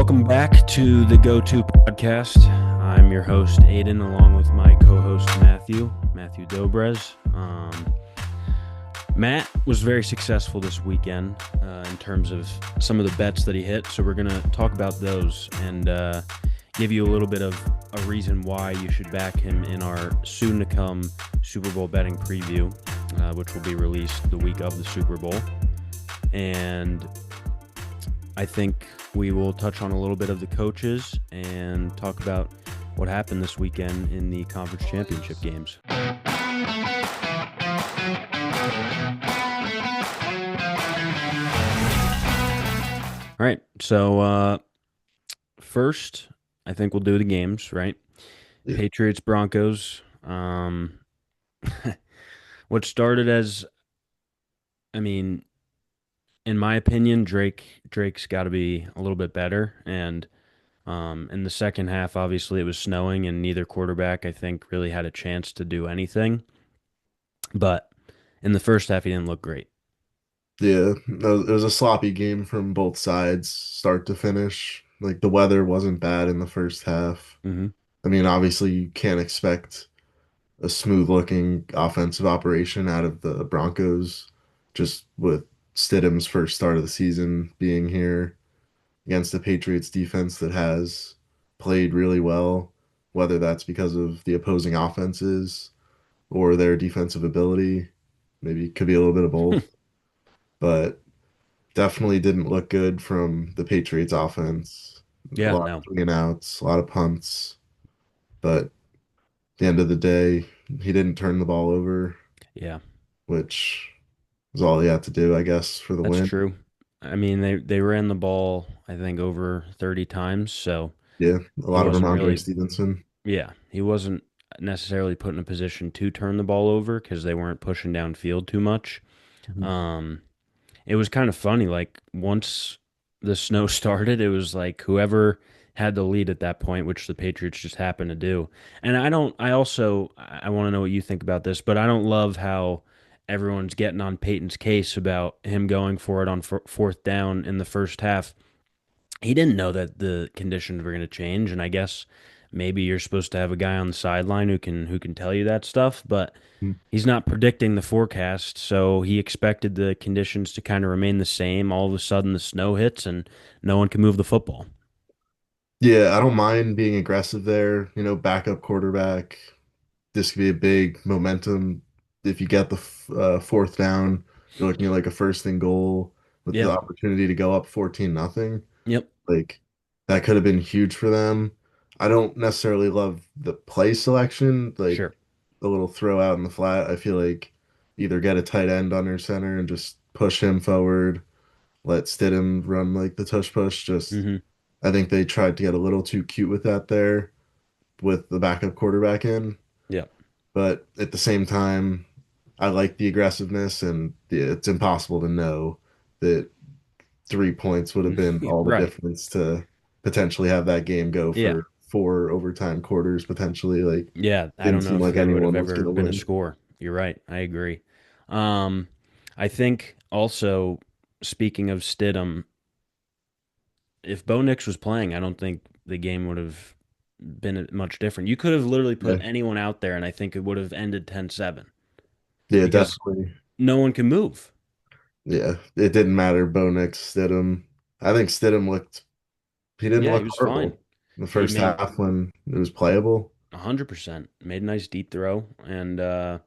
Welcome back to the Go-To podcast. I'm your host, Aidan, along with my co-host, Matthew Dobrez. Matt was very successful this weekend in terms of some of the bets that he hit, so we're going to talk about those and give you a little bit of a reason why you should back him in our soon-to-come Super Bowl betting preview, which will be released the week of the Super Bowl. And I think we will touch on a little bit of the coaches and talk about what happened this weekend in the conference championship games. All right, so first, I think we'll do the games, right? Yeah. Patriots, Broncos. What started as, I mean, in my opinion, Drake's got to be a little bit better. And in the second half, obviously it was snowing, and neither quarterback, I think, really had a chance to do anything. But in the first half, he didn't look great. Yeah, it was a sloppy game from both sides, start to finish. Like the weather wasn't bad in the first half. Hmm. I mean, obviously you can't expect a smooth looking offensive operation out of the Broncos just with Stidham's first start of the season being here against the Patriots defense that has played really well, whether that's because of the opposing offenses or their defensive ability. Maybe it could be a little bit of both, but definitely didn't look good from the Patriots offense. A Yeah, lot of no. three and outs, a lot of punts, but at the end of the day, he didn't turn the ball over, Yeah, which is all he had to do, I guess, for the that's win. true. I mean, they ran the ball, I think, over 30 times, so Yeah, a he lot of wasn't Ramondre really, Stevenson. yeah, he wasn't necessarily put in a position to turn the ball over because they weren't pushing downfield too much. Mhm. Um, It was kind of funny. Like once the snow started, it was like whoever had the lead at that point, which the Patriots just happened to do. And I want to know what you think about this, but I don't love how everyone's getting on Peyton's case about him going for it on fourth down in the first half. He didn't know that the conditions were going to change, and I guess maybe you're supposed to have a guy on the sideline who can tell you that stuff, but he's not predicting the forecast, so he expected the conditions to kind of remain the same. All of a sudden, the snow hits and no one can move the football. Yeah, I don't mind being aggressive there. Backup quarterback. This could be a big momentum. If you get the fourth down, you're looking at like a first and goal with the Yeah. opportunity to go up 14 nothing. Yep. Like that could have been huge for them. I don't necessarily love the play selection, like Sure. a little throw out in the flat. I feel like either get a tight end under center and just push him forward, let Stidham run like the tush push. Just Hmm. I think they tried to get a little too cute with that there with the backup quarterback in. Yep. But at the same time, I like the aggressiveness, and it's impossible to know that 3 points would have been all the Right. difference to potentially have that game go Yeah. for four overtime quarters potentially. Like, Yeah. I didn't don't know seem if like there would have anyone was ever going to been a win. score. You're right. I agree. Um, I think also, speaking of Stidham, if Bo Nix was playing, I don't think the game would have been much different. You could have literally put Yeah, anyone out there, and I think it would have ended 10-7 yeah, because definitely. no one can move. Yeah, it didn't matter. Bo Nix, Stidham. I think Stidham looked. He didn't Yeah, he look was fine. horrible in the He first made half when it was playable. 100%, made a nice deep throw. And I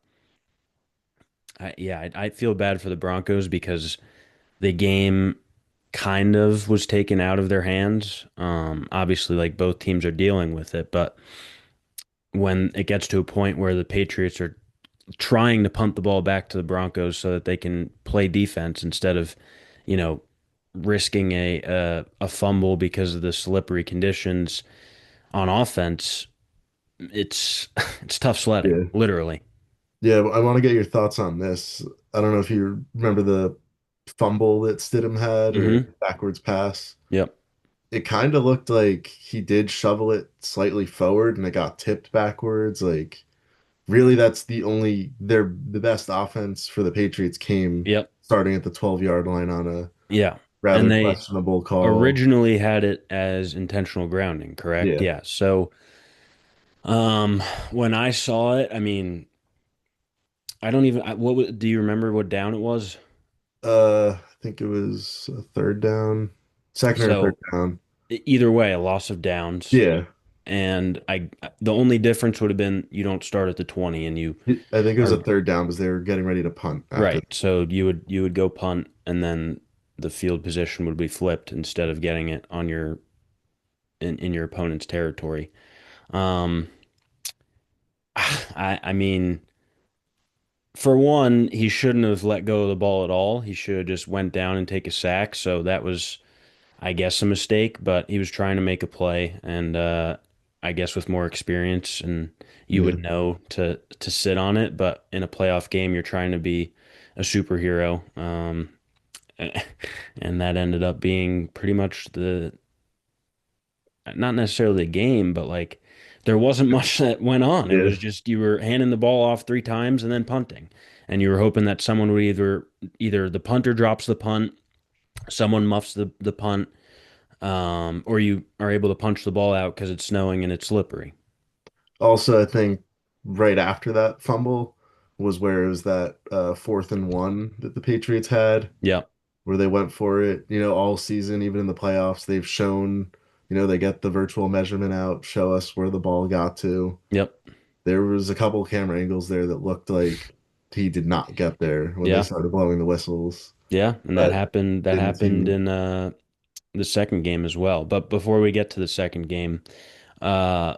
feel bad for the Broncos because the game kind of was taken out of their hands. Obviously, like both teams are dealing with it, but when it gets to a point where the Patriots are trying to punt the ball back to the Broncos so that they can play defense instead of, you know, risking a fumble because of the slippery conditions on offense, it's it's tough sledding, Yeah. literally. Yeah, I want to get your thoughts on this. I don't know if you remember the fumble that Stidham had or Hmm. backwards pass. Yep. It kind of looked like he did shovel it slightly forward and it got tipped backwards. Like, really, that's the best offense for the Patriots came Yep. starting at the 12-yard line on a Yeah. And rather they questionable call. originally had it as intentional grounding, correct? Yeah. Yeah. So, um, when I saw it, I mean, I don't even, do you remember what down it was? I think it was a third down, second or third So, down. either way, a loss of downs. Yeah. And the only difference would have been you don't start at the 20 and you I think it was a are third down because they were getting ready to punt after. right. So you would go punt and then the field position would be flipped instead of getting it on in your opponent's territory. Um, I mean, for one, he shouldn't have let go of the ball at all. He should have just went down and take a sack. So that was, I guess, a mistake, but he was trying to make a play, and I guess with more experience, and you Yeah. would know to sit on it. But in a playoff game, you're trying to be a superhero, and that ended up being pretty much the not necessarily the game, but like there wasn't much that went on. It Yeah. was just you were handing the ball off three times and then punting, and you were hoping that someone would either the punter drops the punt, someone muffs the punt, or you are able to punch the ball out because it's snowing and it's slippery. Also, I think right after that fumble was where it was that 4th and 1 that the Patriots had, Yep, where they went for it, all season, even in the playoffs, they've shown, they get the virtual measurement out, show us where the ball got to. yep, There was a couple camera angles there that looked like he did not get there when they yeah, started blowing the whistles, yeah, and that but happened. That didn't happened seem, in the second game as well. But before we get to the second game, uh,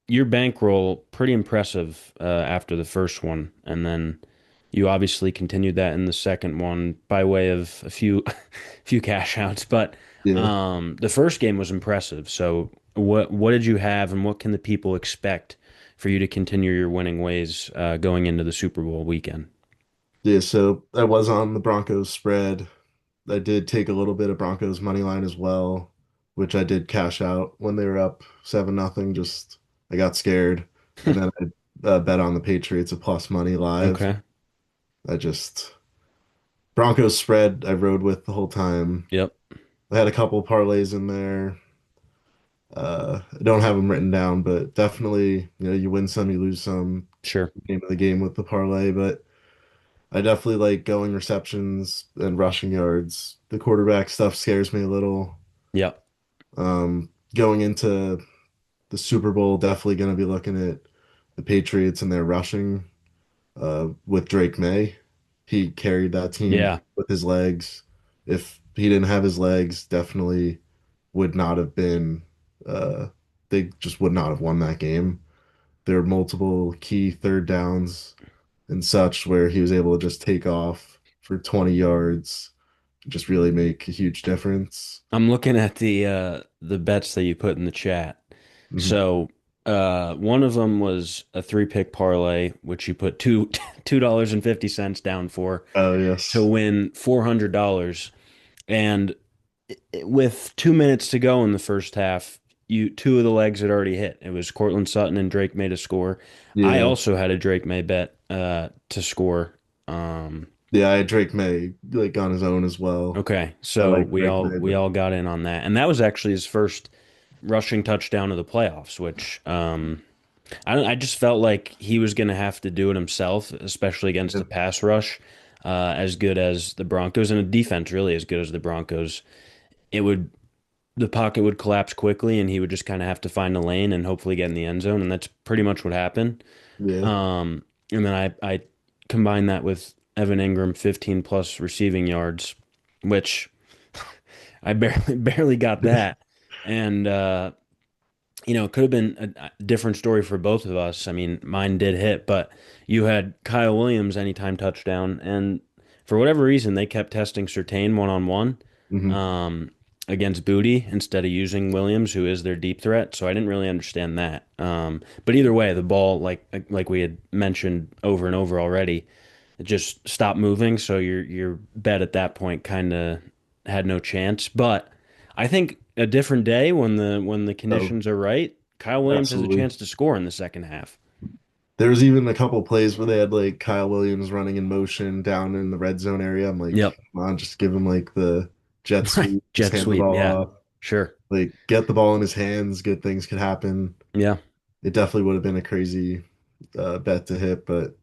your bankroll pretty impressive after the first one, and then you obviously continued that in the second one by way of a few few cash outs. But yeah. the first game was impressive. So what did you have, and what can the people expect for you to continue your winning ways going into the Super Bowl weekend? Yeah, so I was on the Broncos spread. I did take a little bit of Broncos money line as well, which I did cash out when they were up 7-0. Just I got scared, and then I bet on the Patriots a plus money live. Okay. I just Broncos spread I rode with the whole time. Yep. I had a couple parlays in there. I don't have them written down, but definitely, you win some, you lose some. Sure. Name of the game with the parlay, but I definitely like going receptions and rushing yards. The quarterback stuff scares me a little. Yep. Going into the Super Bowl, definitely going to be looking at the Patriots and their rushing with Drake May. He carried that team Yeah. with his legs. If he didn't have his legs, definitely would not have been, uh, they just would not have won that game. There were multiple key third downs and such where he was able to just take off for 20 yards, just really make a huge difference. I'm looking at the bets that you put in the chat. Mhm. So one of them was a three pick parlay, which you put $2.50 down for Oh, to yes. win $400. And with 2 minutes to go in the first half, you two of the legs had already hit. It was Cortland Sutton and Drake May to score. I Yeah. also had a Drake May bet to score. Um, Yeah, I had Drake May like on his own as well. okay, I so like we Drake all May, we but all got in on that, and that was actually his first rushing touchdown of the playoffs, which I just felt like he was going to have to do it himself, especially against yeah, the pass rush, as good as the Broncos and a defense really as good as the Broncos. It would the pocket would collapse quickly, and he would just kind of have to find a lane and hopefully get in the end zone, and that's pretty much what happened. yeah. And then I combined that with Evan Ingram 15 plus receiving yards, which I barely got that, and it could have been a different story for both of us. I mean, mine did hit, but you had Kyle Williams anytime touchdown, and for whatever reason, they kept testing Surtain one on one hmm against Booty instead of using Williams, who is their deep threat. So I didn't really understand that. But either way, the ball, like we had mentioned over and over already, it just stopped moving. So your bet at that point kind of had no chance. But I think a different day when the Oh, conditions are right, Kyle Williams has a absolutely. chance to score in the second half. There was even a couple plays where they had like Kyle Williams running in motion down in the red zone area. I'm like, Yep. come on, just give him like the jet Right. sweep, just Jet hand the sweep. ball Yeah. off. Sure. Like get the ball in his hands, good things could happen. Yeah. It definitely would have been a crazy bet to hit, but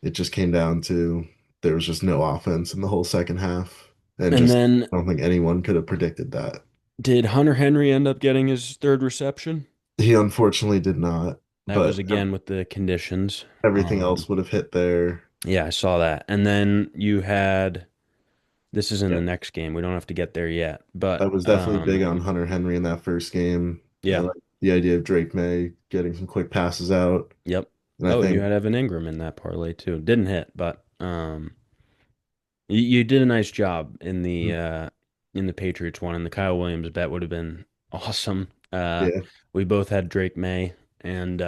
it just came down to there was just no offense in the whole second half. And And just then I don't think anyone could have predicted that. did Hunter Henry end up getting his third reception? He unfortunately did not, That was but again with the conditions. everything Um, else would have hit there. yeah, I saw that. And then you had this is in the Yeah, next game. We don't have to get there yet, I but was definitely big on Hunter Henry in that first game. I yeah. like the idea of Drake May getting some quick passes out. Yep. And I Oh, and you think, had Evan Ingram in that parlay too. Didn't hit, but you did a nice job in the Patriots one, and the Kyle Williams bet would have been awesome. yeah, We both had Drake May, and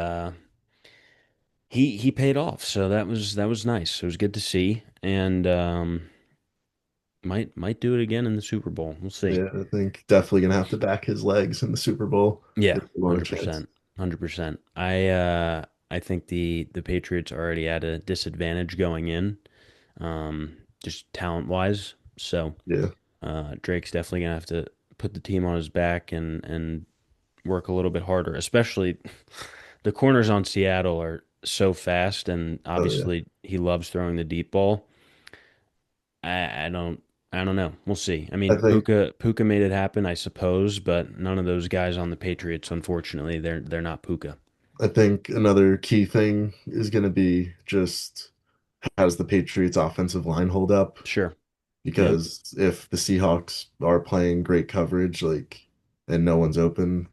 he paid off, so that was nice. It was good to see, and might do it again in the Super Bowl. We'll see. yeah, I think definitely gonna have to back his legs in the Super Bowl Yeah, if we want a chance. 100%, 100%. I think the Patriots are already at a disadvantage going in, just talent wise. So Yeah, Drake's definitely gonna have to put the team on his back and work a little bit harder. Especially the corners on Seattle are so fast, and oh yeah. obviously he loves throwing the deep ball. I don't know. We'll see. I I mean, think Puka made it happen, I suppose, but none of those guys on the Patriots, unfortunately, they're not Puka. I think another key thing is gonna be just how does the Patriots offensive line hold up? Sure. Yep. Because if the Seahawks are playing great coverage, like, and no one's open,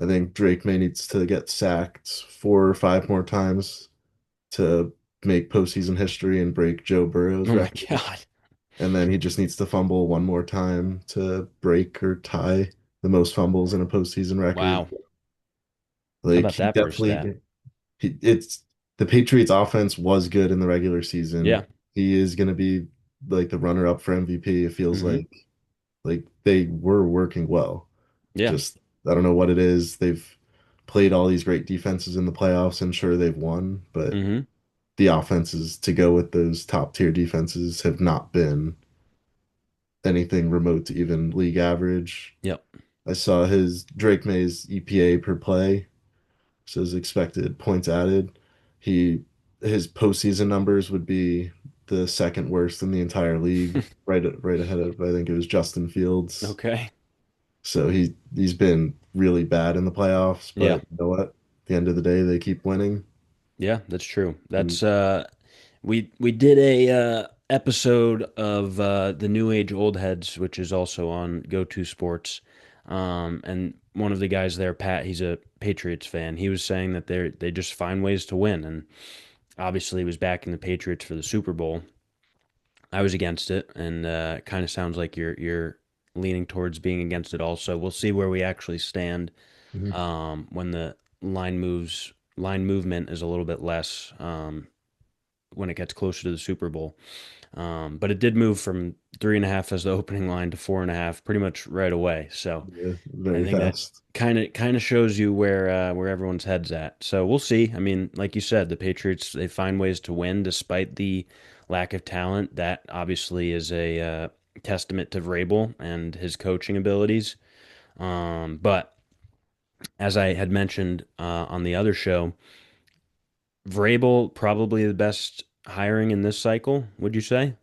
I think Drake may needs to get sacked 4 or 5 more times to make postseason history and break Joe Burrow's Oh my record. God. And then he just needs to fumble one more time to break or tie the most fumbles in a postseason record. Wow. How Like about he that for a stat? definitely it's the Patriots offense was good in the regular Yeah. season. He is going to be like the runner up for MVP. It feels Mm-hmm. like they were working well. Yeah. Just I don't know what it is. They've played all these great defenses in the playoffs and sure they've won, but Mm-hmm. the offenses to go with those top tier defenses have not been anything remote to even league average. Yep. I saw his Drake May's EPA per play, so his expected points added. He his postseason numbers would be the second worst in the entire league, right ahead of I think it was Justin Fields. Okay. So he's been really bad in the playoffs, but Yeah. you know what? At the end of the day, they keep winning. Yeah, that's true. And We did a episode of the New Age Old Heads, which is also on Go To Sports. And one of the guys there, Pat, he's a Patriots fan. He was saying that they just find ways to win, and obviously he was backing the Patriots for the Super Bowl. I was against it, and it kind of sounds like you're leaning towards being against it also. We'll see where we actually stand mhm, when the line movement is a little bit less when it gets closer to the Super Bowl. But it did move from 3.5 as the opening line to 4.5 pretty much right away. So yeah, I very think that fast. kind of shows you where everyone's head's at. So we'll see. I mean, like you said, the Patriots they find ways to win despite the lack of talent. That obviously is a testament to Vrabel and his coaching abilities. But as I had mentioned on the other show, Vrabel probably the best hiring in this cycle. Would you say?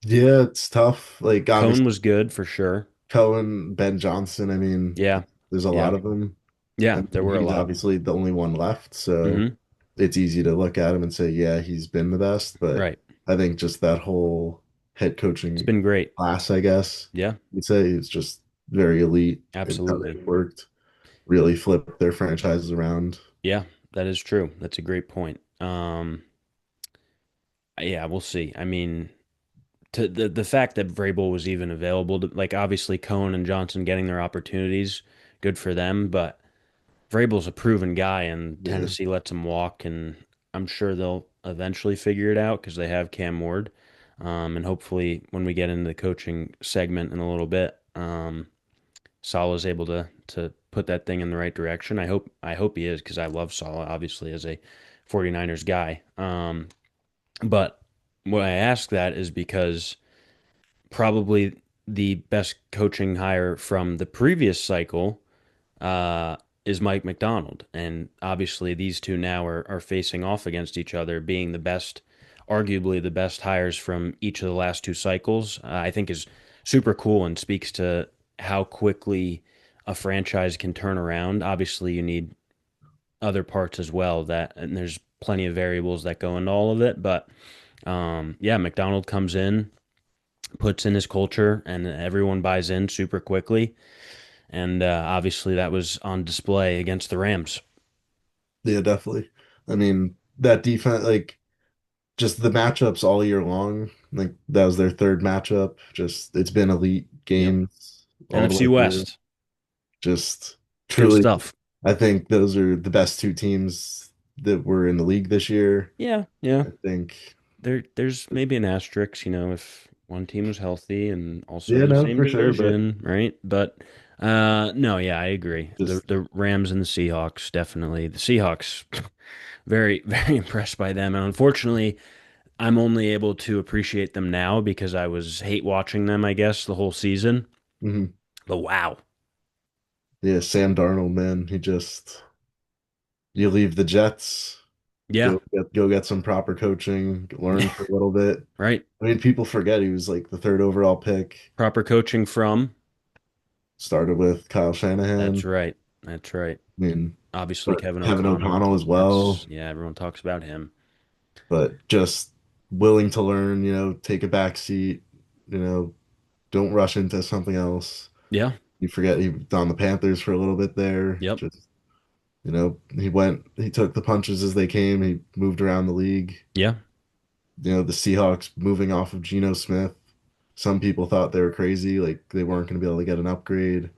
Yeah, it's tough. Like Cohn obviously was good for sure. Cohen, Ben Johnson. I mean, Yeah, there's a yeah, lot of them. I yeah. There mean, were a he's lot. obviously the only one left, so Hmm. it's easy to look at him and say, yeah, he's been the best. But Right. I think just that whole head It's coaching been great. class, I guess Yeah, you'd say, is just very elite in how absolutely. they've worked, really flipped their franchises around. Yeah, that is true. That's a great point. Yeah, we'll see. I mean, the fact that Vrabel was even available to like obviously Cohen and Johnson getting their opportunities, good for them. But Vrabel's a proven guy, and Yeah. Tennessee lets him walk, and I'm sure they'll eventually figure it out because they have Cam Ward. And hopefully, when we get into the coaching segment in a little bit, Salah's able to put that thing in the right direction. I hope he is because I love Salah, obviously, as a 49ers guy. But why I ask that is because probably the best coaching hire from the previous cycle uh, is Mike McDonald. And obviously, these two now are facing off against each other, being the best, arguably the best hires from each of the last two cycles. I think is super cool and speaks to how quickly a franchise can turn around. Obviously, you need other parts as well that, and there's plenty of variables that go into all of it. But yeah, McDonald comes in, puts in his culture, and everyone buys in super quickly. And obviously, that was on display against the Rams. Yeah, definitely. I mean, that defense, like just the matchups all year long, like that was their third matchup. Just it's been elite Yep. games all the NFC way through. West. Just Good truly, stuff. I think those are the best two teams that were in the league this year. Yeah, yeah. I think, There's maybe an asterisk, if one team was healthy and also yeah, in the no, same for sure. But division, right? But no, yeah, I agree. The just, the Rams and the Seahawks, definitely. The Seahawks, very, very impressed by them. And unfortunately, I'm only able to appreciate them now because I was hate watching them, I guess, the whole season. mhm. But wow. Yeah, Sam Darnold, man, he just, you leave the Jets, Yeah, go get some proper coaching, learn yeah, for a little bit. right. I mean, people forget he was like the third overall pick. Proper coaching from. Started with Kyle That's Shanahan. right. That's right. I mean, Obviously, but Kevin Kevin O'Connell. O'Connell as well. That's, yeah, everyone talks about him. But just willing to learn, take a back seat, don't rush into something else. Yeah, You forget he was on the Panthers for a little bit there. yep, Just, he took the punches as they came. He moved around the league. yeah, The Seahawks moving off of Geno Smith. Some people thought they were crazy, like they weren't going to be able to get an upgrade.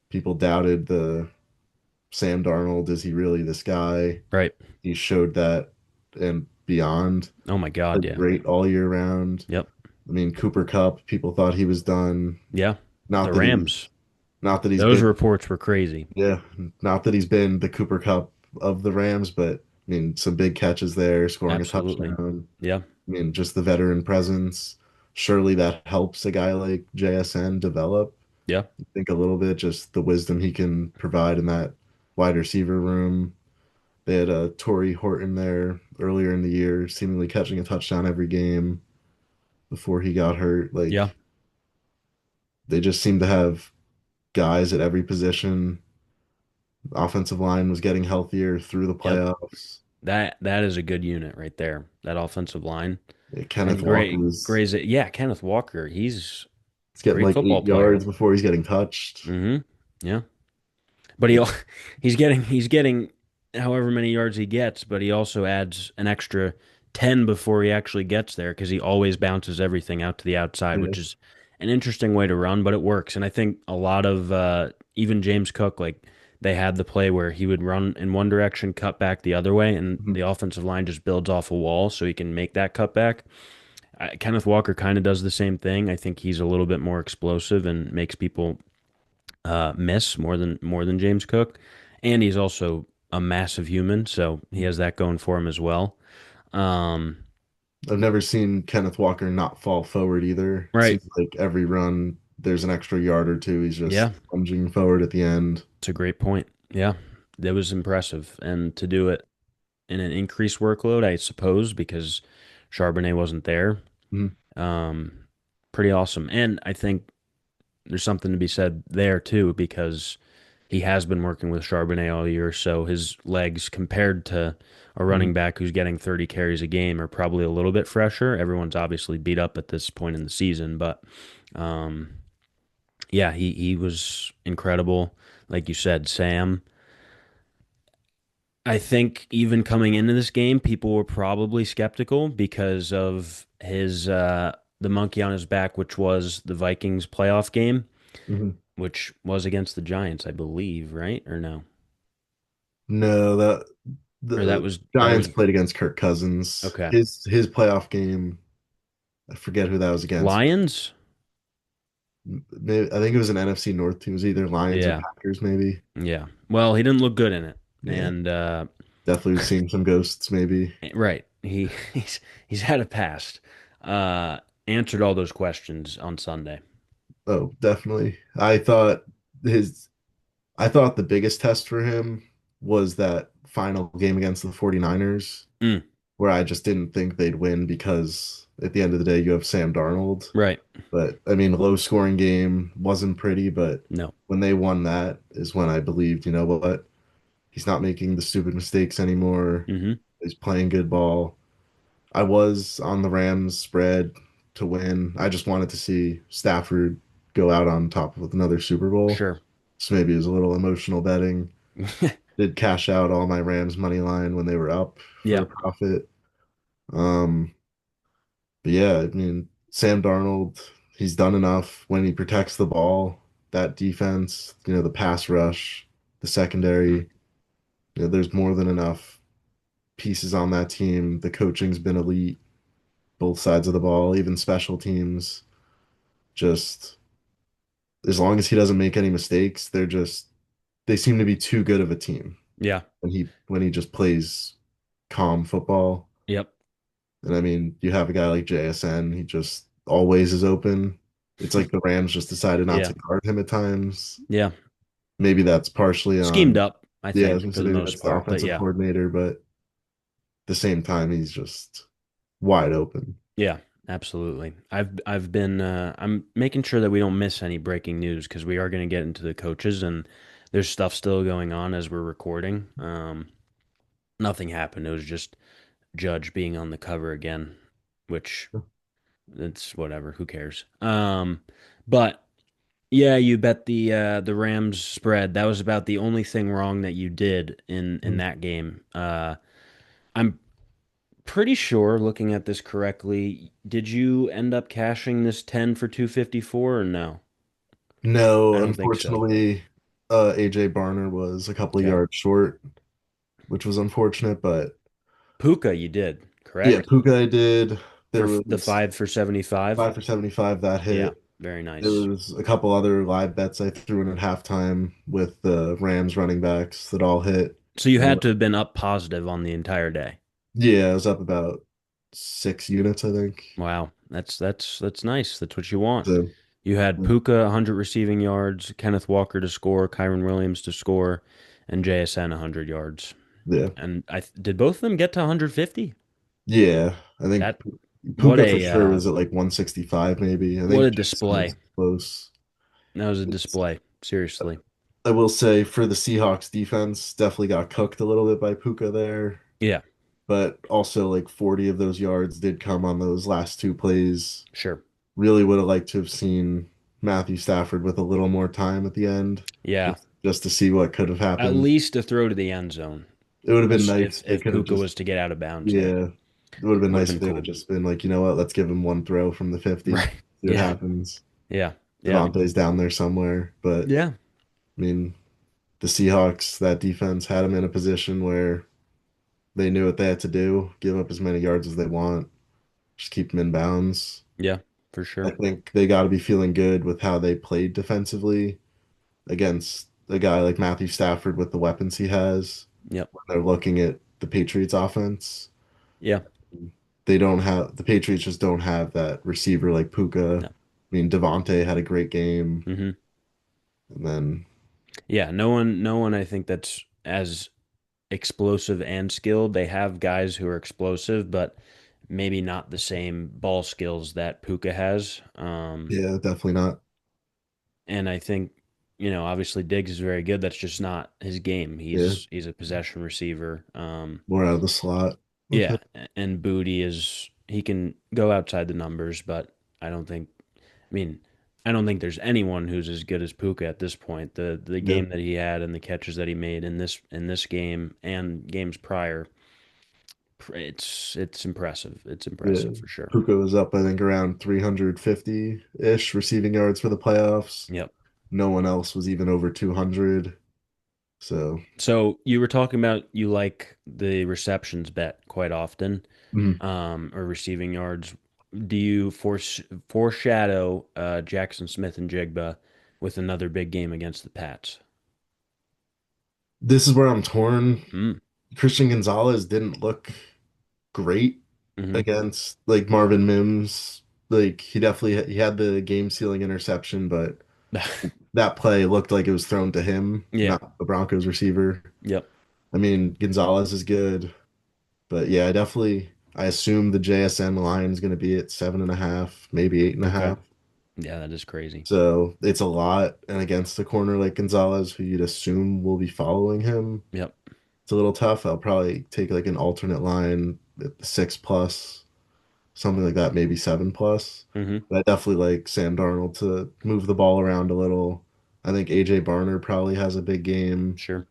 People doubted the Sam Darnold. Is he really this guy? right. He showed that and beyond. Oh my God, Played yeah. great all year round. Yep, I mean, Cooper Cup, people thought he was done. yeah. Not The that Rams. he's not that he's Those been reports were crazy. yeah, not that he's been the Cooper Cup of the Rams, but I mean, some big catches there, scoring a Absolutely. touchdown. Yeah, I mean, just the veteran presence. Surely that helps a guy like JSN develop. yeah, I think a little bit, just the wisdom he can provide in that wide receiver room. They had Torrey Horton there earlier in the year, seemingly catching a touchdown every game before he got hurt. yeah, Like they just seem to have guys at every position. Offensive line was getting healthier through the yep. playoffs. That is a good unit right there. That offensive line. Kenneth And Walker great, was great. Yeah, Kenneth Walker. He's he's a getting great like football eight player. yards before he's getting touched. Mm-hmm. Yeah. But Like, he's getting however many yards he gets, but he also adds an extra 10 before he actually gets there because he always bounces everything out to the outside, yeah. which is an interesting way to run, but it works. And I think a lot of even James Cook, like they had the play where he would run in one direction, cut back the other way, and Mhm. the offensive line just builds off a wall so he can make that cut back. Kenneth Walker kind of does the same thing. I think he's a little bit more explosive and makes people miss more than James Cook, and he's also a massive human, so he has that going for him as well. Um, I've never seen Kenneth Walker not fall forward either. It right, seems like every run there's an extra yard or two. He's yeah, just plunging forward at the end. it's a great point. Yeah, that was impressive, and to do it in an increased workload, I suppose, because Charbonnet wasn't there. Mhm. Um, Pretty awesome, and I think there's something to be said there too because he has been working with Charbonnet all year, so his legs compared to a Mhm. running back who's getting 30 carries a game are probably a little bit fresher. Everyone's obviously beat up at this point in the season, but um, yeah, he was incredible. Like you said, Sam. I think even coming into this game, people were probably skeptical because of his the monkey on his back, which was the Vikings playoff game, Mhm. which was against the Giants, I believe, right? Or no? No, Or the that was Giants played against Kirk Cousins. okay. His playoff game, I forget who that was against. Lions? Maybe, I think it was an NFC North team. It was either Lions or Yeah. Packers, maybe. Yeah. Well, he didn't look good in it. Yeah, And definitely seeing some ghosts, maybe. right. He's had a past. Uh answered all those questions on Sunday. Oh, definitely. His I thought the biggest test for him was that final game against the 49ers, Mm, where I just didn't think they'd win because at the end of the day, you have Sam Darnold. right. But I mean, low scoring game wasn't pretty, but No. when they won that is when I believed, you know what? He's not making the stupid mistakes anymore. Hmm. He's playing good ball. I was on the Rams spread to win. I just wanted to see Stafford go out on top with another Super Bowl. Sure. So maybe it was a little emotional betting. Did cash out all my Rams money line when they were up for Yeah. a profit. Um, but yeah, I mean, Sam Darnold, he's done enough when he protects the ball. That defense, the pass rush, the secondary, there's more than enough pieces on that team. The coaching's been elite, both sides of the ball, even special teams. Just as long as he doesn't make any mistakes, they seem to be too good of a team Yeah. when he just plays calm football. Yep. And I mean, you have a guy like JSN, he just always is open. It's like the Rams just decided not Yeah. to guard him at times. Yeah. Maybe that's partially Schemed on, up, I yeah, I was think, gonna for say the maybe most that's the part. But offensive yeah. coordinator, but at the same time, he's just wide open. Yeah, absolutely. I've been I'm making sure that we don't miss any breaking news because we are going to get into the coaches and there's stuff still going on as we're recording. Nothing happened. It was just Judge being on the cover again, which it's whatever. Who cares? But yeah, you bet the Rams spread. That was about the only thing wrong that you did in that game. I'm pretty sure, looking at this correctly, did you end up cashing this 10 for 254 or no? I No, don't think so. unfortunately, AJ Barner was a couple of Okay. yards short, which was unfortunate, but Puka, you did, yeah, correct? Puka I did. For There the was 5 for 75? 5 for 75 that Yeah, hit. very There nice. was a couple other live bets I threw in at halftime with the Rams running backs that all hit. So you And had to have been up positive on the entire day. yeah, I was up about 6 units, I think. Wow, that's nice. That's what you want. So You had Puka 100 receiving yards, Kenneth Walker to score, Kyron Williams to score, and JSN 100 yards. yeah, And did both of them get to 150? yeah. I think That what Puka for a sure was at like 165, maybe. I what think a Jason display. was close. That was a It's, display. Seriously. I will say for the Seahawks defense, definitely got cooked a little bit by Puka there, Yeah, but also like 40 of those yards did come on those last two plays. sure. Really would have liked to have seen Matthew Stafford with a little more time at the end, Yeah. just to see what could have At happened. least a throw to the end zone. It would have been Just nice if they if could have Puka just, was to get out of bounds there. yeah, it would have been Would have nice been if they would have cool. just been like, you know what, let's give him one throw from the 50, Right. see what Yeah. happens. Yeah. Yeah. Devontae's down there somewhere, but Yeah. I mean, the Seahawks, that defense had them in a position where they knew what they had to do, give up as many yards as they want, just keep them in bounds. Yeah, for I sure. think they got to be feeling good with how they played defensively against a guy like Matthew Stafford with the weapons he has. Yep. When they're looking at the Patriots offense, Yeah. the Patriots just don't have that receiver like Puka. No. I mean, Devontae had a great game, Hmm. and then Yeah, no one I think that's as explosive and skilled. They have guys who are explosive, but maybe not the same ball skills that Puka has. yeah, definitely not. And I think, obviously Diggs is very good. That's just not his game. Yeah, He's a possession receiver. more out of the slot with him. Yeah, and Booty is he can go outside the numbers, but I don't think. I mean, I don't think there's anyone who's as good as Puka at this point. The Yeah, game that he had and the catches that he made in this game and games prior, it's impressive. It's yeah. impressive for sure. Puka was up, I think, around 350-ish receiving yards for the playoffs. Yep. No one else was even over 200. So, So you were talking about you like the receptions bet quite often, mm. or receiving yards. Do you foreshadow Jackson Smith and Jigba with another big game against the Pats? This is where I'm torn. Mm, Christian Gonzalez didn't look great hmm. against like Marvin Mims. Like he definitely he had the game sealing interception, but that play looked like it was thrown to him, Yeah. not the Broncos receiver. Yep. I mean, Gonzalez is good, but yeah, I assume the JSN line is going to be at 7.5, maybe eight and a Okay. half. Yeah, that is crazy. So it's a lot, and against a corner like Gonzalez, who you'd assume will be following him, Yep. it's a little tough. I'll probably take like an alternate line at the 6+, something like that, maybe 7+. Hmm. But I definitely like Sam Darnold to move the ball around a little. I think AJ Barner probably has a big game. Sure.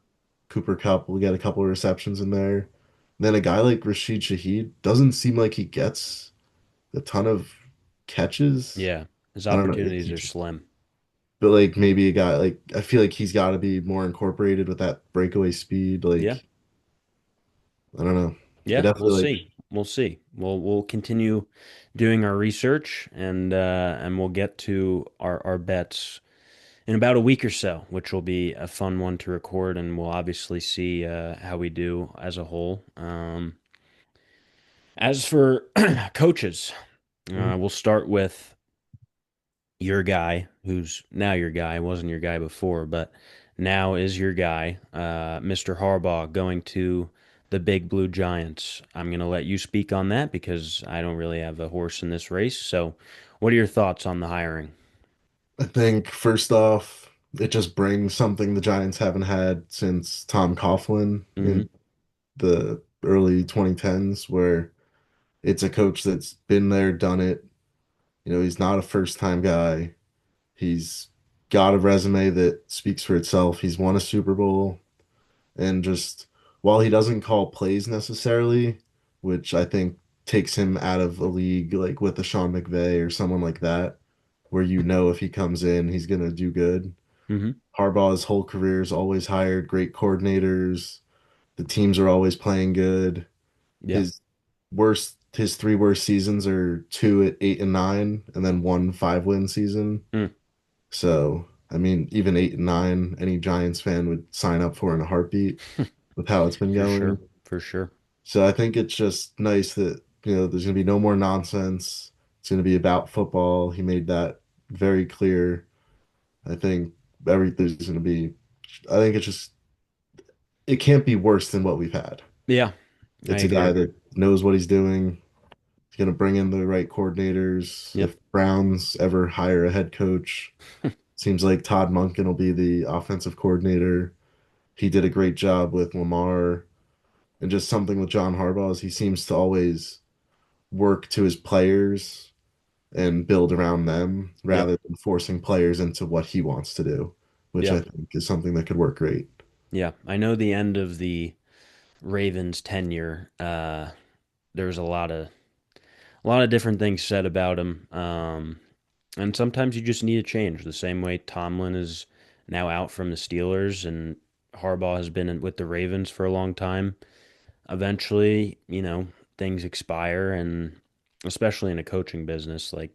Cooper Kupp will get a couple of receptions in there. Then a guy like Rashid Shaheed doesn't seem like he gets a ton of catches. Yeah. His I don't know. opportunities are slim. But like maybe a guy like I feel like he's got to be more incorporated with that breakaway speed. Yeah. Like I don't know. I Yeah, we'll definitely like see. We'll see. We'll continue doing our research and we'll get to our bets in about a week or so, which will be a fun one to record, and we'll obviously see how we do as a whole. As for coaches, we'll start with your guy, who's now your guy, wasn't your guy before, but now is your guy, Mr. Harbaugh, going to the Big Blue Giants. I'm going to let you speak on that because I don't really have a horse in this race. So, what are your thoughts on the hiring? I think first off, it just brings something the Giants haven't had since Tom Coughlin Hmm. in the early 2010s, where it's a coach that's been there, done it. He's not a first time guy. He's got a resume that speaks for itself. He's won a Super Bowl. And just while he doesn't call plays necessarily, which I think takes him out of a league like with a Sean McVay or someone like that, where if he comes in, he's going to do good. Hmm. Harbaugh's whole career's always hired great coordinators. The teams are always playing good. Yeah. His three worst seasons are two at 8 and 9, and then one 5-win season. Mm, So, I mean, even 8 and 9, any Giants fan would sign up for in a heartbeat with how it's been for going. sure. For sure. So I think it's just nice that, there's going to be no more nonsense. It's going to be about football. He made that very clear. I think everything's going to be, I think it can't be worse than what we've had. Yeah, I It's a guy agree. that knows what he's doing. He's going to bring in the right coordinators. Yep. If Browns ever hire a head coach, seems like Todd Monken will be the offensive coordinator. He did a great job with Lamar. And just something with John Harbaugh is he seems to always work to his players and build around them Yep. rather than forcing players into what he wants to do, which Yeah. I think is something that could work great. Yeah. I know the end of the Ravens tenure, there was a lot of different things said about him. And sometimes you just need a change. The same way Tomlin is now out from the Steelers and Harbaugh has been with the Ravens for a long time. Eventually, things expire, and especially in a coaching business, like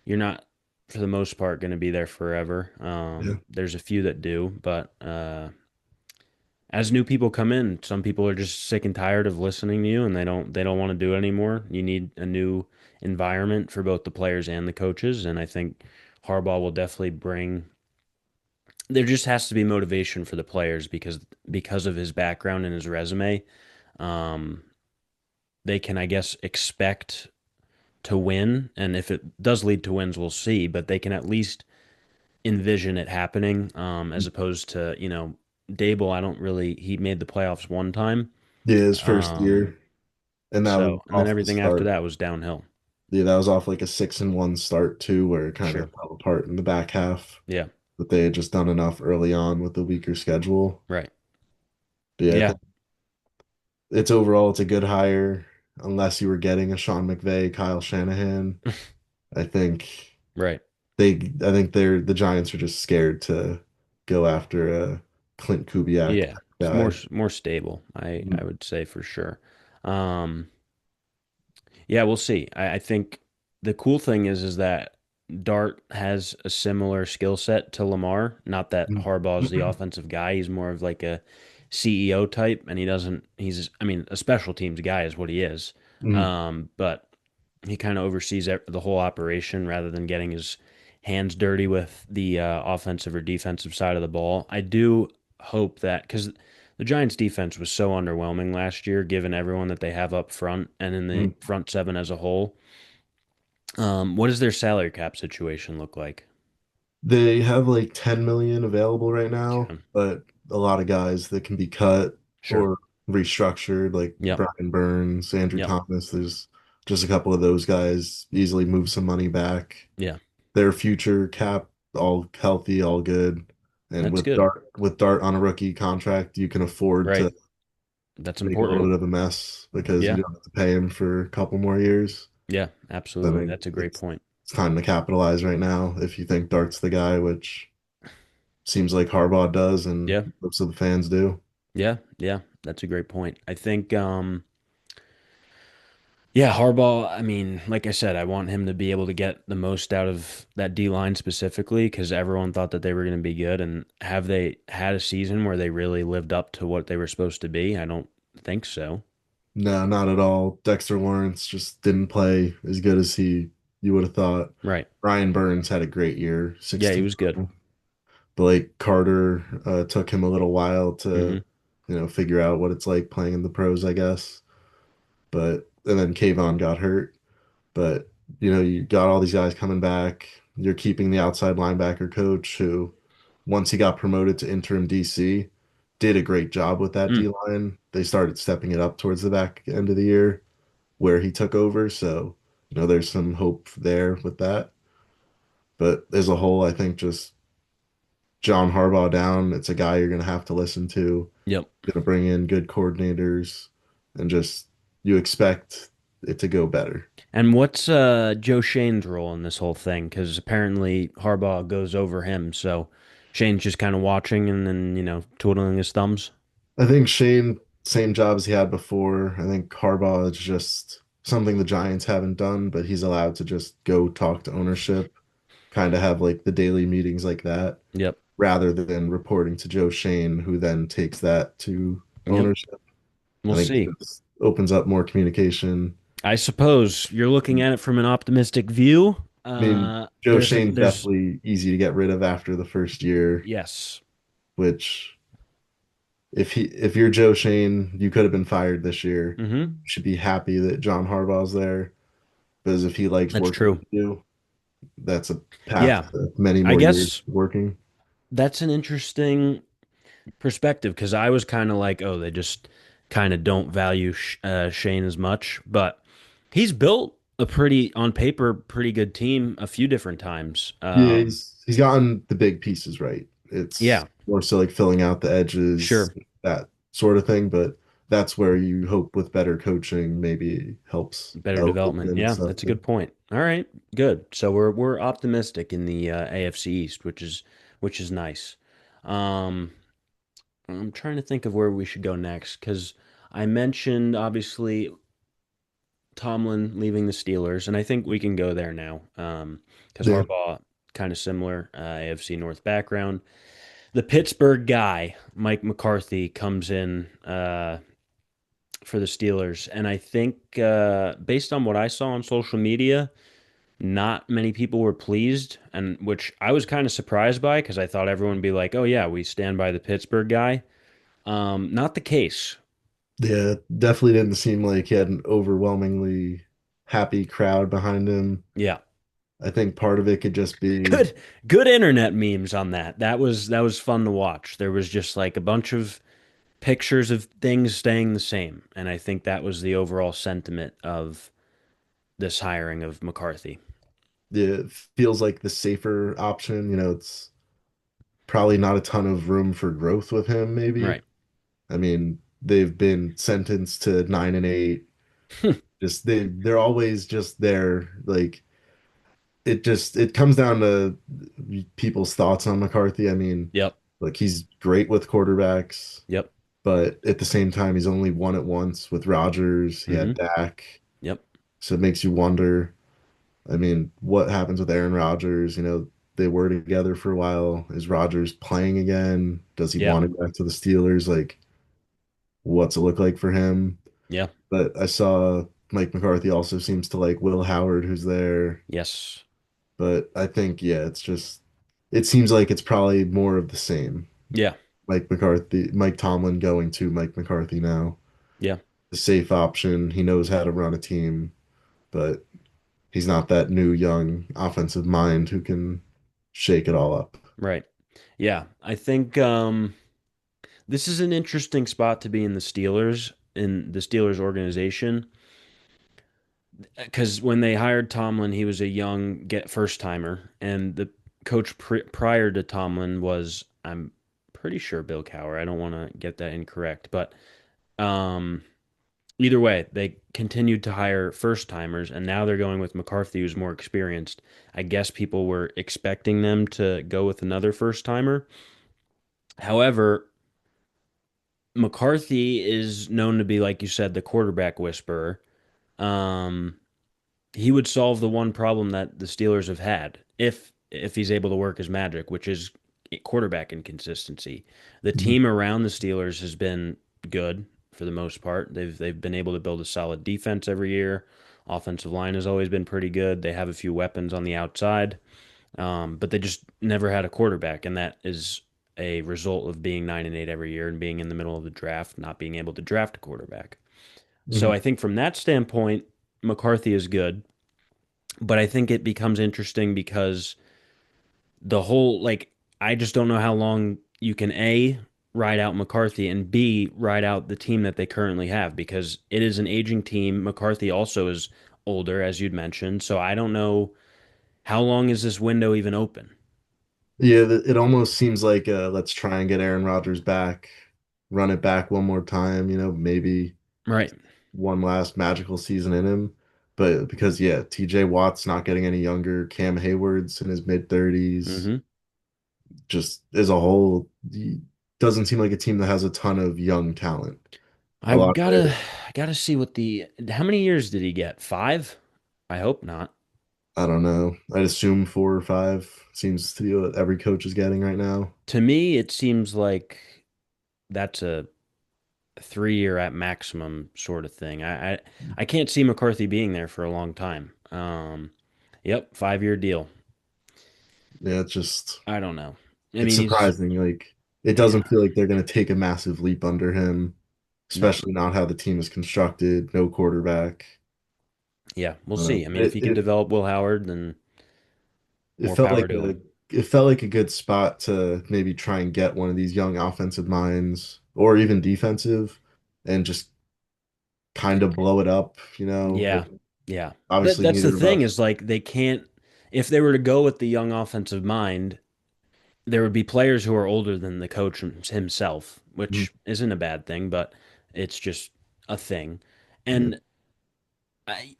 you're not, for the most part, going to be there forever. Yeah. There's a few that do, but as new people come in, some people are just sick and tired of listening to you, and they don't want to do it anymore. You need a new environment for both the players and the coaches, and I think Harbaugh will definitely bring. There just has to be motivation for the players because of his background and his resume. Um, they can, I guess, expect to win, and if it does lead to wins, we'll see. But they can at least envision it happening, as opposed to Dable. I don't really. He made the playoffs one time. Yeah, his first Um, year. And that was and then off the everything after start. that was downhill. Yeah, that was off like a 6-1 start too, where it kind Sure. of fell apart in the back half. Yeah. But they had just done enough early on with the weaker schedule. Right. But yeah, I Yeah. think it's a good hire, unless you were getting a Sean McVay, Kyle Shanahan. I think Right. the Giants are just scared to go after a Clint Kubiak Yeah. type It's guy. more stable. I would say for sure. Um, yeah, we'll see. I think the cool thing is that Dart has a similar skill set to Lamar. Not that Harbaugh's the offensive guy. He's more of like a CEO type, and he doesn't. He's, I mean, a special teams guy is what he is. Mm. But He kind of oversees the whole operation rather than getting his hands dirty with the offensive or defensive side of the ball. I do hope that because the Giants' defense was so underwhelming last year, given everyone that they have up front and in the Mm. front seven as a whole. What does their salary cap situation look like? They have like 10 million available right now, Okay. but a lot of guys that can be cut Sure. or restructured, like Yep. Brian Burns, Andrew Yep. Thomas. There's just a couple of those guys easily move some money back. Yeah. Their future cap all healthy, all good. And That's good. With Dart on a rookie contract, you can afford Right. to That's make a little important. bit of a mess because you Yeah. don't have to pay him for a couple more years. Yeah. I Absolutely. think That's a great point. it's time to capitalize right now if you think Dart's the guy, which seems like Harbaugh does and Yeah. most of the fans do. Yeah. Yeah. That's a great point. I think yeah, Harbaugh, I mean, like I said, I want him to be able to get the most out of that D line specifically because everyone thought that they were going to be good. And have they had a season where they really lived up to what they were supposed to be? I don't think so. No, not at all. Dexter Lawrence just didn't play as good as he you would have thought. Right. Ryan Burns had a great year, Yeah, he 16. was good. Blake Carter took him a little while Hmm. to, figure out what it's like playing in the pros, I guess. But and then Kayvon got hurt. But you got all these guys coming back. You're keeping the outside linebacker coach who, once he got promoted to interim DC, did a great job with that D Mm. line. They started stepping it up towards the back end of the year where he took over. So, there's some hope there with that. But as a whole, I think just John Harbaugh down, it's a guy you're going to have to listen to. Yep. Going to bring in good coordinators and just you expect it to go better. And what's Joe Shane's role in this whole thing? Because apparently Harbaugh goes over him. So Shane's just kind of watching and then, twiddling his thumbs. I think Shane, same job as he had before. I think Harbaugh is just something the Giants haven't done, but he's allowed to just go talk to ownership, kind of have like the daily meetings like that, Yep. rather than reporting to Joe Shane, who then takes that to Yep. ownership. I We'll think see. it just opens up more communication. I suppose you're looking at it from an optimistic view. I mean, Joe Shane's There's, definitely easy to get rid of after the first year, yes. which if you're Joe Shane, you could have been fired this year. Hmm. You should be happy that John Harbaugh's there because if he likes That's working with true. you, that's a path Yeah. to many I more years guess working. that's an interesting perspective because I was kind of like, oh, they just kind of don't value Shane as much, but he's built a pretty, on paper, pretty good team a few different times. Yeah, he's gotten the big pieces right. It's Yeah, more so like filling out the edges, sure. that sort of thing, but that's where you hope with better coaching maybe helps Better out with development. him and Yeah, stuff that's a too. good point. All right, good. So we're optimistic in the AFC East, which is nice. Um, I'm trying to think of where we should go next because I mentioned obviously Tomlin leaving the Steelers, and I think we can go there now because Yeah. Harbaugh kind of similar AFC North background. The Pittsburgh guy, Mike McCarthy, comes in for the Steelers, and I think based on what I saw on social media, not many people were pleased, and which I was kind of surprised by because I thought everyone would be like, "Oh yeah, we stand by the Pittsburgh guy." Not the case. Yeah, definitely didn't seem like he had an overwhelmingly happy crowd behind him. Yeah. I think part of it could just be, Good good internet memes on that. That was fun to watch. There was just like a bunch of pictures of things staying the same, and I think that was the overall sentiment of this hiring of McCarthy. it feels like the safer option. It's probably not a ton of room for growth with him, maybe. Right. I mean, they've been sentenced to 9-8. Just they're always just there. Like it comes down to people's thoughts on McCarthy. I mean, Yep. like he's great with quarterbacks, Yep. but at the same time, he's only won it once with Rodgers. He had Mm-hmm. Dak, Yep. so it makes you wonder. I mean, what happens with Aaron Rodgers? They were together for a while. Is Rodgers playing again? Does he Yeah. want to go back to the Steelers? Like, what's it look like for him? Yeah. But I saw. Mike McCarthy also seems to like Will Howard, who's there. Yes. But I think, yeah, it seems like it's probably more of the same. Yeah. Mike Tomlin going to Mike McCarthy now. Yeah. The safe option. He knows how to run a team, but he's not that new, young offensive mind who can shake it all up. Right. Yeah. I think this is an interesting spot to be in the Steelers organization, because when they hired Tomlin, he was a young get first timer, and the coach prior to Tomlin was, I'm pretty sure, Bill Cowher. I don't want to get that incorrect, but um, either way, they continued to hire first timers, and now they're going with McCarthy, who's more experienced. I guess people were expecting them to go with another first timer. However, McCarthy is known to be, like you said, the quarterback whisperer. Um, he would solve the one problem that the Steelers have had if he's able to work his magic, which is quarterback inconsistency. The Mhm. team around the Steelers has been good for the most part. They've been able to build a solid defense every year. Offensive line has always been pretty good. They have a few weapons on the outside, but they just never had a quarterback, and that is a result of being 9-8 every year and being in the middle of the draft, not being able to draft a quarterback. So Mhm. I think from that standpoint, McCarthy is good. But I think it becomes interesting because the whole, like, I just don't know how long you can A, ride out McCarthy, and B, ride out the team that they currently have, because it is an aging team. McCarthy also is older, as you'd mentioned. So I don't know, how long is this window even open? Yeah, it almost seems like let's try and get Aaron Rodgers back, run it back one more time, maybe Right. one last magical season in him. But because, yeah, TJ Watt's not getting any younger, Cam Hayward's in his mid 30s, Hmm. just as a whole, doesn't seem like a team that has a ton of young talent. A I've lot of gotta it, gotta see how many years did he get? 5? I hope not. I don't know. I'd assume 4 or 5 seems to be what every coach is getting right now. To me, it seems like that's a 3 year at maximum sort of thing. I can't see McCarthy being there for a long time. Yep, 5 year deal. Yeah, it's just I don't know. I it's mean, he's surprising. Like it yeah, doesn't feel like they're going to take a massive leap under him, no, especially not how the team is constructed. No quarterback. yeah, we'll I don't know. see. I mean, if he can develop Will Howard, then It more felt power like to him. it felt like a good spot to maybe try and get one of these young offensive minds or even defensive and just kind of blow it up. Yeah, Like yeah. obviously That's the neither of thing, us. is like they can't. If they were to go with the young offensive mind, there would be players who are older than the coach himself, Mhm. which isn't a bad thing, but it's just a thing. Yeah. And I,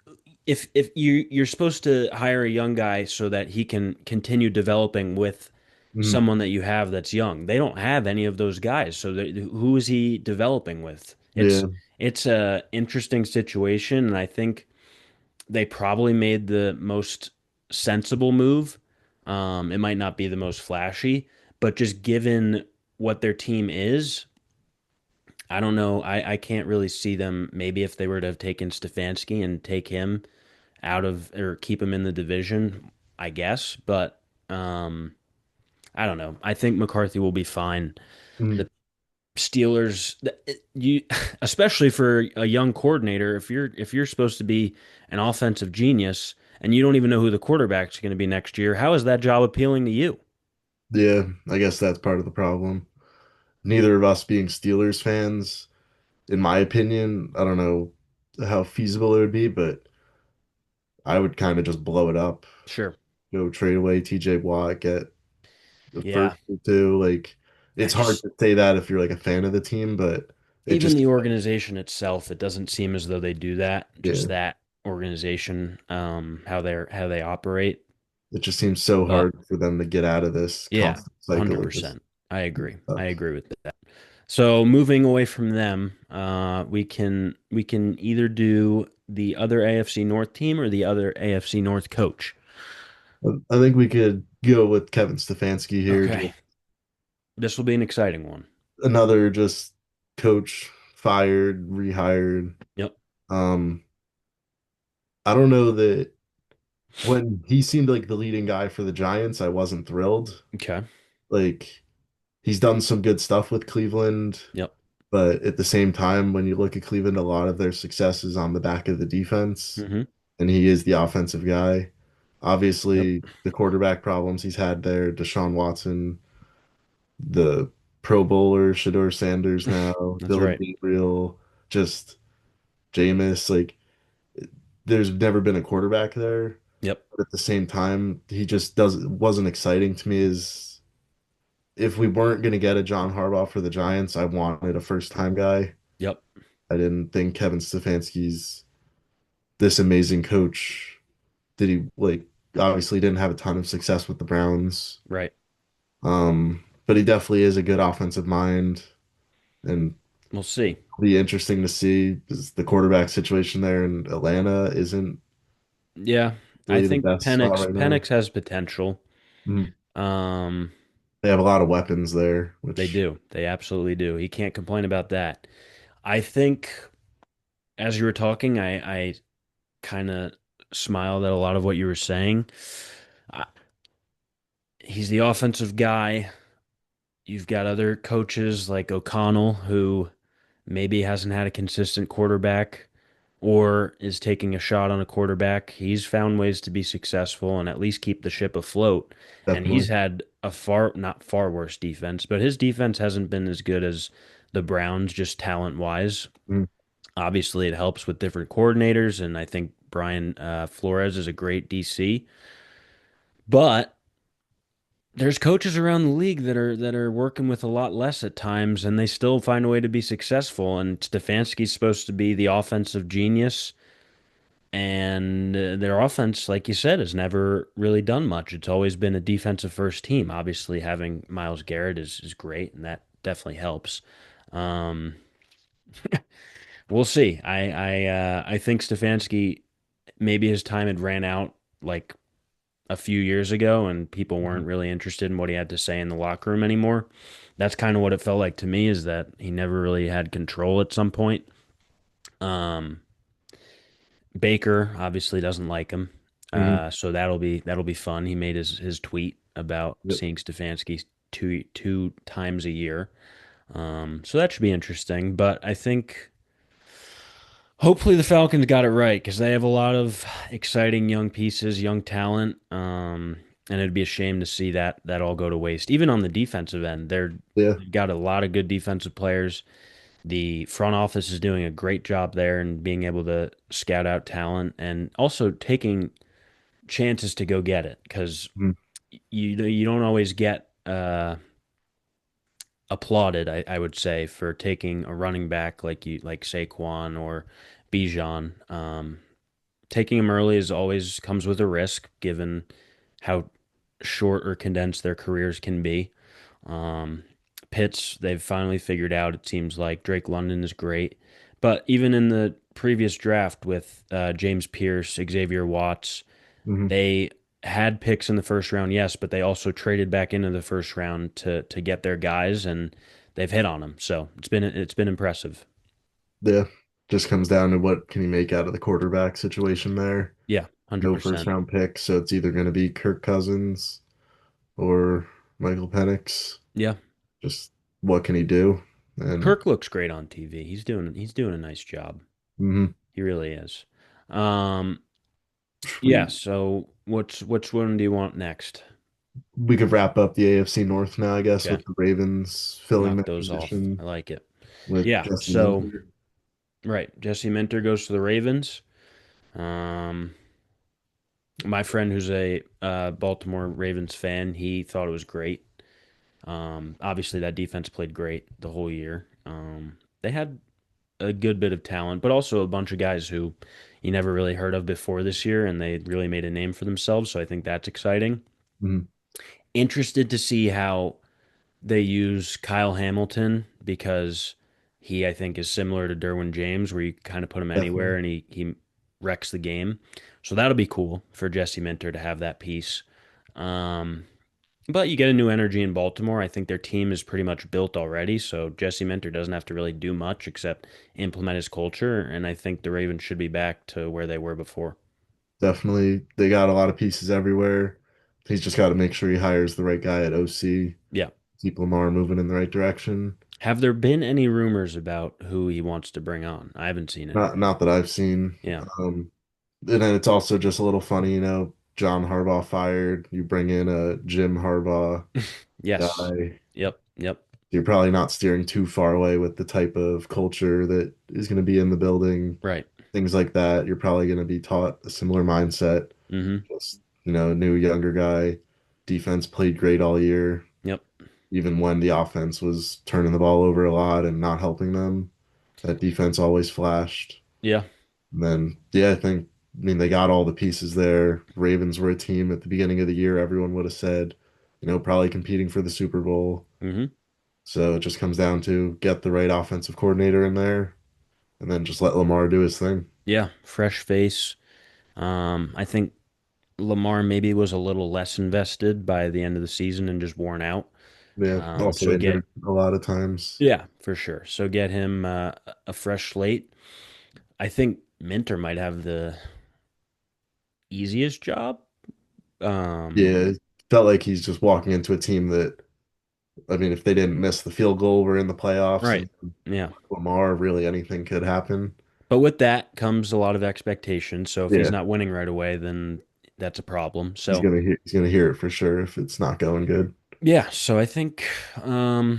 if you're supposed to hire a young guy so that he can continue developing with Mhm. someone that you have that's young. They don't have any of those guys, so who is he developing with? Yeah. It's a interesting situation, and I think they probably made the most sensible move. It might not be the most flashy, but just given what their team is, I don't know. I can't really see them. Maybe if they were to have taken Stefanski and take him out of, or keep him in the division, I guess. But um, I don't know. I think McCarthy will be fine. Mhm. The Steelers, you, especially for a young coordinator, if you're supposed to be an offensive genius and you don't even know who the quarterback's going to be next year, how is that job appealing to you? Yeah, I guess that's part of the problem. Neither of us being Steelers fans, in my opinion, I don't know how feasible it would be, but I would kind of just blow it up. Sure. Go trade away TJ Watt, get the Yeah. first or two. Like I it's hard just to say that if you're like a fan of the team, but it Even just the organization itself, it doesn't seem as though they do that. Just yeah, that organization, how they operate. it just seems so But hard for them to get out of this yeah, constant cycle of just 100%. I agree. I stuff. agree with that. So moving away from them, we can either do the other AFC North team or the other AFC North coach. I think we could go with Kevin Stefanski here, Okay, just this will be an exciting one. another just coach fired, rehired. Yep. Um, I don't know that when he seemed like the leading guy for the Giants, I wasn't thrilled. Okay. Like he's done some good stuff with Cleveland, Yep. but at the same time, when you look at Cleveland, a lot of their success is on the back of the defense, Hmm. and he is the offensive guy. Yep. Obviously, the quarterback problems he's had there, Deshaun Watson, the Pro Bowler, Shador Sanders now, That's Dylan right. Gabriel, just Jameis, like there's never been a quarterback there. Yep. But at the same time, he just doesn't wasn't exciting to me as if we weren't going to get a John Harbaugh for the Giants, I wanted a first time guy. Yep. I didn't think Kevin Stefanski's this amazing coach. Did he like obviously didn't have a ton of success with the Browns. Right. But he definitely is a good offensive mind and We'll see. be interesting to see because the quarterback situation there in Atlanta isn't Yeah. I really the think best spot right now. Penix has potential. Mhm. Um, They have a lot of weapons there, they which do. They absolutely do. He can't complain about that. I think as you were talking, I kind of smiled at a lot of what you were saying. I, he's the offensive guy. You've got other coaches like O'Connell, who maybe hasn't had a consistent quarterback or is taking a shot on a quarterback. He's found ways to be successful and at least keep the ship afloat. And he's definitely. had a not far worse defense, but his defense hasn't been as good as the Browns, just talent wise. Mhm. Obviously, it helps with different coordinators, and I think Brian Flores is a great DC. But there's coaches around the league that are working with a lot less at times, and they still find a way to be successful. And Stefanski's supposed to be the offensive genius, and their offense, like you said, has never really done much. It's always been a defensive first team. Obviously, having Myles Garrett is great, and that definitely helps. Um, we'll see. I think Stefanski maybe his time had ran out like a few years ago, and people weren't really interested in what he had to say in the locker room anymore. That's kind of what it felt like to me, is that he never really had control at some point. Um, Baker obviously doesn't like him. Mhm. So that'll be fun. He made his tweet about Yep. seeing Stefanski two times a year. So that should be interesting. But I think hopefully the Falcons got it right because they have a lot of exciting young pieces, young talent. And it'd be a shame to see that all go to waste. Even on the defensive end, Yeah. they've got a lot of good defensive players. The front office is doing a great job there and being able to scout out talent and also taking chances to go get it because Mhm. you don't always get applauded, I would say, for taking a running back like Saquon or Bijan. Taking them early is always comes with a risk, given how short or condensed their careers can be. Um, Pitts, they've finally figured out. It seems like Drake London is great, but even in the previous draft with James Pierce, Xavier Watts, Mhm. they had picks in the first round, yes, but they also traded back into the first round to get their guys, and they've hit on them. So it's been impressive. Yeah. Just comes down to what can you make out of the quarterback situation there. Yeah, No first 100%. round pick, so it's either going to be Kirk Cousins or Michael Penix. Yeah, Just what can he do? And Kirk looks great on TV. He's doing a nice job. mhm. He really is. Um, yeah. we So which one do you want next? we could wrap up the AFC North now, I guess, Okay, with the Ravens filling knock that those off. I position like it. with Yeah. Jesse So Minter. right, Jesse Minter goes to the Ravens. Um, my friend who's a Baltimore Ravens fan, he thought it was great. Obviously that defense played great the whole year. They had a good bit of talent, but also a bunch of guys who you never really heard of before this year, and they really made a name for themselves. So I think that's exciting. Mhm. Interested to see how they use Kyle Hamilton because he, I think, is similar to Derwin James, where you kind of put him anywhere Definitely. and he wrecks the game. So that'll be cool for Jesse Minter to have that piece. Um, but you get a new energy in Baltimore. I think their team is pretty much built already, so Jesse Minter doesn't have to really do much except implement his culture, and I think the Ravens should be back to where they were before. definitely. They got a lot of pieces everywhere. He's just got to make sure he hires the right guy at OC, Yeah. keep Lamar moving in the right direction. Have there been any rumors about who he wants to bring on? I haven't seen Not anything. not that I've seen. Yeah. Um, and then it's also just a little funny, John Harbaugh fired. You bring in a Jim Harbaugh Yes. guy. Yep. Yep. You're probably not steering too far away with the type of culture that is going to be in the building, Right. things like that. You're probably going to be taught a similar mindset. Mm-hmm. Just, new younger guy. Defense played great all year, Yep. even when the offense was turning the ball over a lot and not helping them. That defense always flashed. Yeah. And then, yeah, I mean, they got all the pieces there. Ravens were a team at the beginning of the year, everyone would have said, probably competing for the Super Bowl. Mm-hmm. So it just comes down to get the right offensive coordinator in there and then just let Lamar do his thing. Yeah. Fresh face. I think Lamar maybe was a little less invested by the end of the season and just worn out. Yeah, also So injured a lot of times. yeah, for sure. So get him a fresh slate. I think Minter might have the easiest job. Um, Yeah, it felt like he's just walking into a team that, I mean, if they didn't miss the field goal, we're in the playoffs, right. and Yeah. Lamar, really anything could happen. But with that comes a lot of expectation. So if he's Yeah, not winning right away, then that's a problem. he's So gonna hear it for sure if it's not going good. yeah, so I think I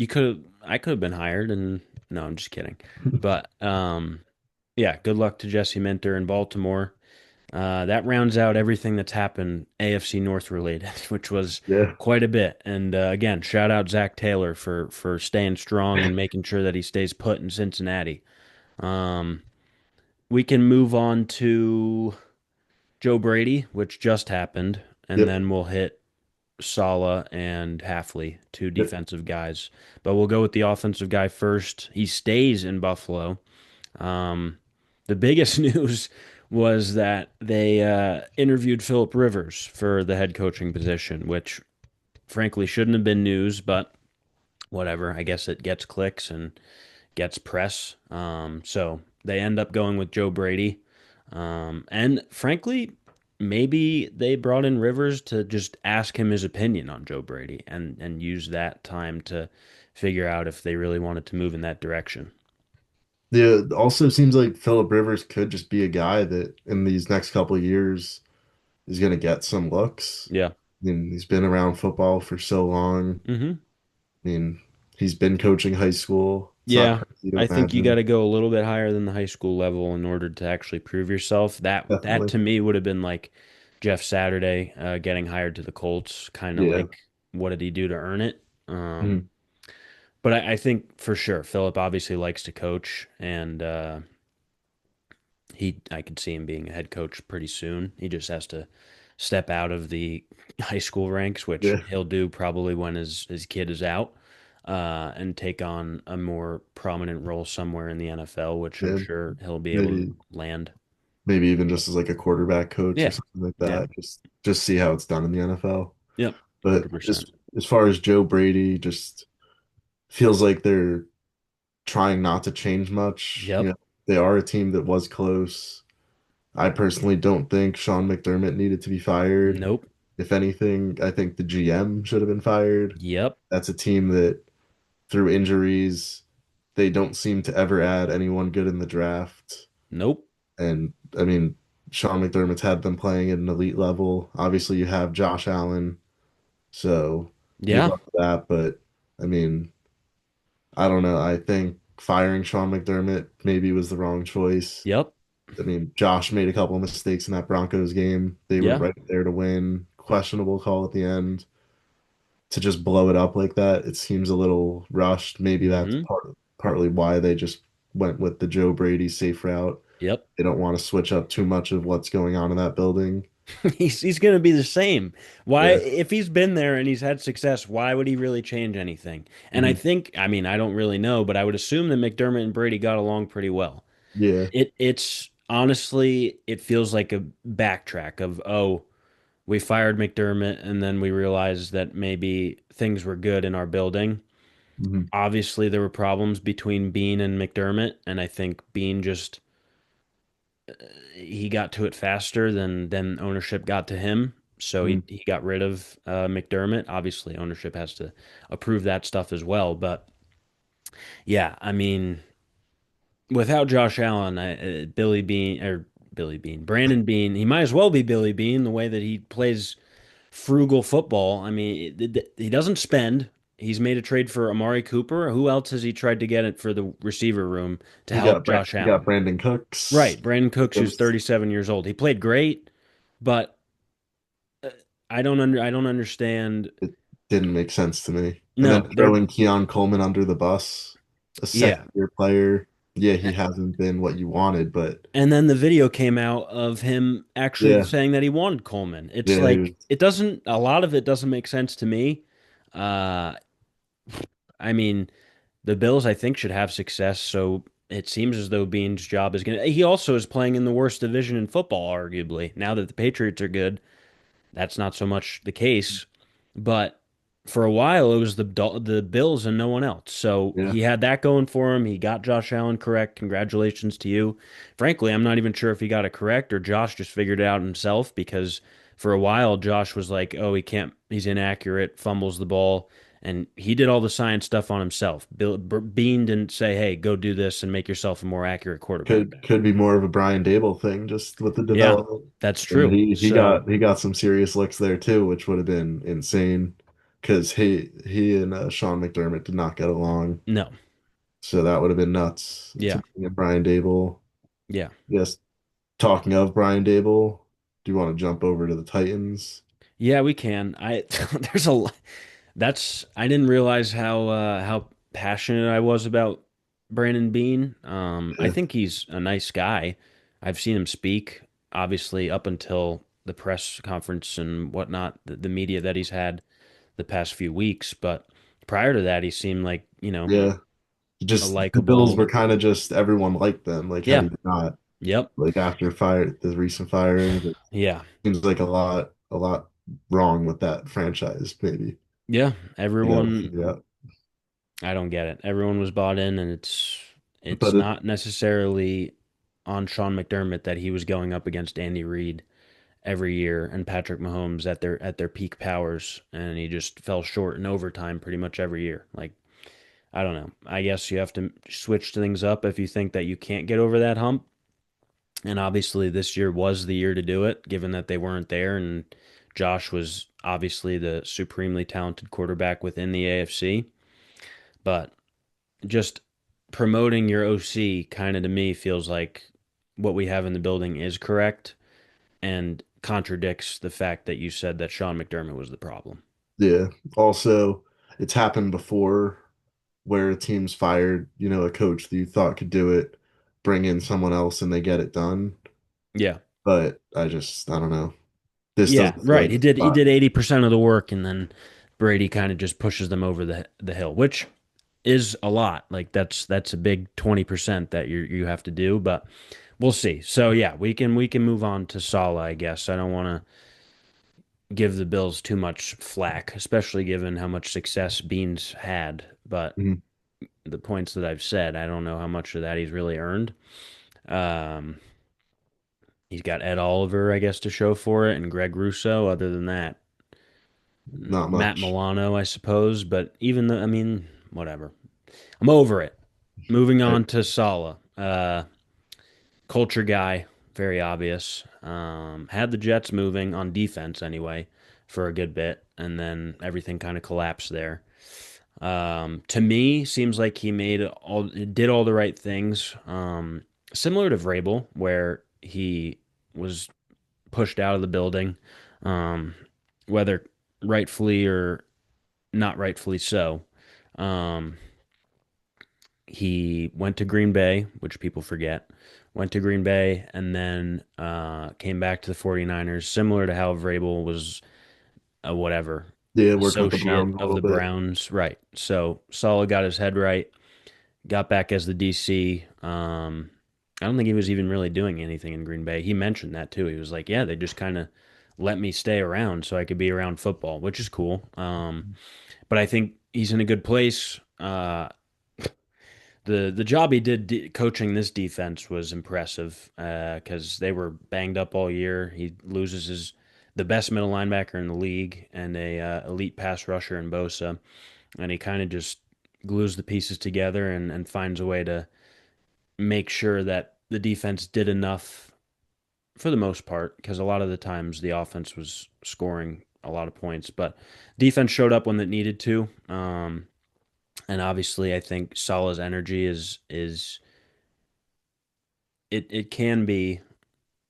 could have been hired and no, I'm just kidding. But yeah, good luck to Jesse Minter in Baltimore. That rounds out everything that's happened AFC North related, which was Yeah, quite a bit. And again, shout out Zach Taylor for staying strong and making sure that he stays put in Cincinnati. Um, we can move on to Joe Brady, which just happened, and yep, then we'll hit Saleh and Halfley, two yep, defensive guys. But we'll go with the offensive guy first. He stays in Buffalo. Um, the biggest news was that they interviewed Philip Rivers for the head coaching position, which frankly shouldn't have been news, but whatever. I guess it gets clicks and gets press. So they end up going with Joe Brady. And frankly, maybe they brought in Rivers to just ask him his opinion on Joe Brady and use that time to figure out if they really wanted to move in that direction. yeah. Also seems like Philip Rivers could just be a guy that in these next couple of years is gonna get some looks. Yeah. I mean, he's been around football for so long. Hmm. I mean, he's been coaching high school. It's not Yeah. crazy to I think you got imagine. to go a little bit higher than the high school level in order to actually prove yourself. That Definitely. to me would have been like Jeff Saturday getting hired to the Colts, kind of Yeah. like what did he do to earn it? Mhm. But I think for sure Philip obviously likes to coach, and I could see him being a head coach pretty soon. He just has to step out of the high school ranks, which Yeah. he'll do probably when his kid is out, and take on a more prominent role somewhere in the NFL, which I'm Yeah. sure he'll be able to Maybe land. maybe even just as like a quarterback coach or Yeah. something like Yeah. that. Just see how it's done in the NFL. Yep. But 100%. as far as Joe Brady, just feels like they're trying not to change much. Yep. They are a team that was close. I personally don't think Sean McDermott needed to be fired. Nope. If anything, I think the GM should have been fired. Yep. That's a team that, through injuries, they don't seem to ever add anyone good in the draft. Nope. And I mean, Sean McDermott's had them playing at an elite level. Obviously, you have Josh Allen, so good Yeah. luck with that. But I mean, I don't know. I think firing Sean McDermott maybe was the wrong choice. Yep. I mean, Josh made a couple of mistakes in that Broncos game. They were Yeah. right there to win. Questionable call at the end. To just blow it up like that, it seems a little rushed. Maybe that's Hmm. partly why they just went with the Joe Brady safe route. Yep. They don't want to switch up too much of what's going on in that building. He's going to be the same. Why, Yeah. if he's been there and he's had success, why would he really change anything? And I Mhm. think, I mean, I don't really know, but I would assume that McDermott and Brady got along pretty well. Yeah. It's honestly, it feels like a backtrack of, oh, we fired McDermott and then we realized that maybe things were good in our building. Mhm. Obviously, there were problems between Bean and McDermott, and I think Bean just he got to it faster than ownership got to him. So Mm. he got rid of McDermott. Obviously, ownership has to approve that stuff as well. But yeah, I mean, without Josh Allen, Billy Bean, Brandon Bean, he might as well be Billy Bean the way that he plays frugal football. I mean, he doesn't spend. He's made a trade for Amari Cooper. Who else has he tried to get it for the receiver room to help Josh You got Allen? Brandon Cooks. Right, Brandon Cooks, who's Just 37 years old. He played great, but uh, I don't understand. it didn't make sense to me. And then No, they're throwing Keon Coleman under the bus, a yeah. second year player. Yeah, he hasn't been what you wanted, but And then the video came out of him actually yeah, saying that he wanted Coleman. It's yeah, he was like it doesn't a lot of it doesn't make sense to me. Uh I mean, the Bills I think should have success, so it seems as though Bean's job is going to he also is playing in the worst division in football arguably. Now that the Patriots are good, that's not so much the case, but for a while it was the Bills and no one else. So yeah. he had that going for him. He got Josh Allen correct. Congratulations to you. Frankly, I'm not even sure if he got it correct or Josh just figured it out himself because for a while Josh was like, "Oh, he can't. He's inaccurate. Fumbles the ball." And he did all the science stuff on himself. Bean didn't say, "Hey, go do this and make yourself a more accurate quarterback." Could be more of a Brian Dable thing just with the Yeah, development. that's And true. So, he got some serious looks there too, which would have been insane because he and Sean McDermott did not get along. no. So that would have been nuts to Yeah. bring in Brian Dable. Yeah. Yes, talking of Brian Dable, do you want to jump over to the Titans? Yeah, we can. I there's a that's I didn't realize how passionate I was about Brandon Bean. I Yeah, think he's a nice guy. I've seen him speak, obviously up until the press conference and whatnot, the media that he's had the past few weeks. But prior to that, he seemed like, yeah. a Just the Bills likable. were kind of just everyone liked them. Like how do Yeah. you not? Yep. Like after the recent firings, it Yeah. seems like a lot wrong with that franchise. Maybe Yeah. they got to Everyone, figure out. I don't get it. Everyone was bought in, and it's But it, not necessarily on Sean McDermott that he was going up against Andy Reid every year and Patrick Mahomes at their peak powers, and he just fell short in overtime pretty much every year. Like I don't know. I guess you have to switch things up if you think that you can't get over that hump. And obviously, this year was the year to do it, given that they weren't there, and Josh was obviously the supremely talented quarterback within the AFC. But just promoting your OC kind of to me feels like what we have in the building is correct and contradicts the fact that you said that Sean McDermott was the problem. yeah. Also, it's happened before where a team's fired, a coach that you thought could do it, bring in someone else and they get it done. Yeah. But I don't know. This Yeah, doesn't feel right. like the He spot. did 80% of the work and then Brady kind of just pushes them over the hill, which is a lot. Like that's a big 20% that you have to do, but we'll see. So yeah, we can move on to Salah, I guess. I don't want to give the Bills too much flack, especially given how much success Beans had. But Mhm. the points that I've said, I don't know how much of that he's really earned. Um, he's got Ed Oliver, I guess, to show for it, and Greg Russo. Other than that, Not Matt much. Milano, I suppose. But even though, I mean, whatever. I'm over it. Moving Right. on to Salah. Culture guy, very obvious. Had the Jets moving on defense anyway for a good bit, and then everything kind of collapsed there. To me, seems like he did all the right things. Similar to Vrabel, where he was pushed out of the building, um, whether rightfully or not rightfully so. Um, he went to Green Bay, which people forget. Went to Green Bay and then came back to the 49ers, similar to how Vrabel was a whatever Yeah, working with the associate Browns a of little the bit. Browns. Right. So Salah got his head right, got back as the DC. I don't think he was even really doing anything in Green Bay. He mentioned that too. He was like, yeah, they just kind of let me stay around so I could be around football, which is cool. But I think he's in a good place. the job he did coaching this defense was impressive because they were banged up all year. He loses the best middle linebacker in the league and a elite pass rusher in Bosa, and he kind of just glues the pieces together and finds a way to make sure that the defense did enough for the most part, because a lot of the times the offense was scoring a lot of points, but defense showed up when it needed to. And obviously, I think Salah's energy is it can be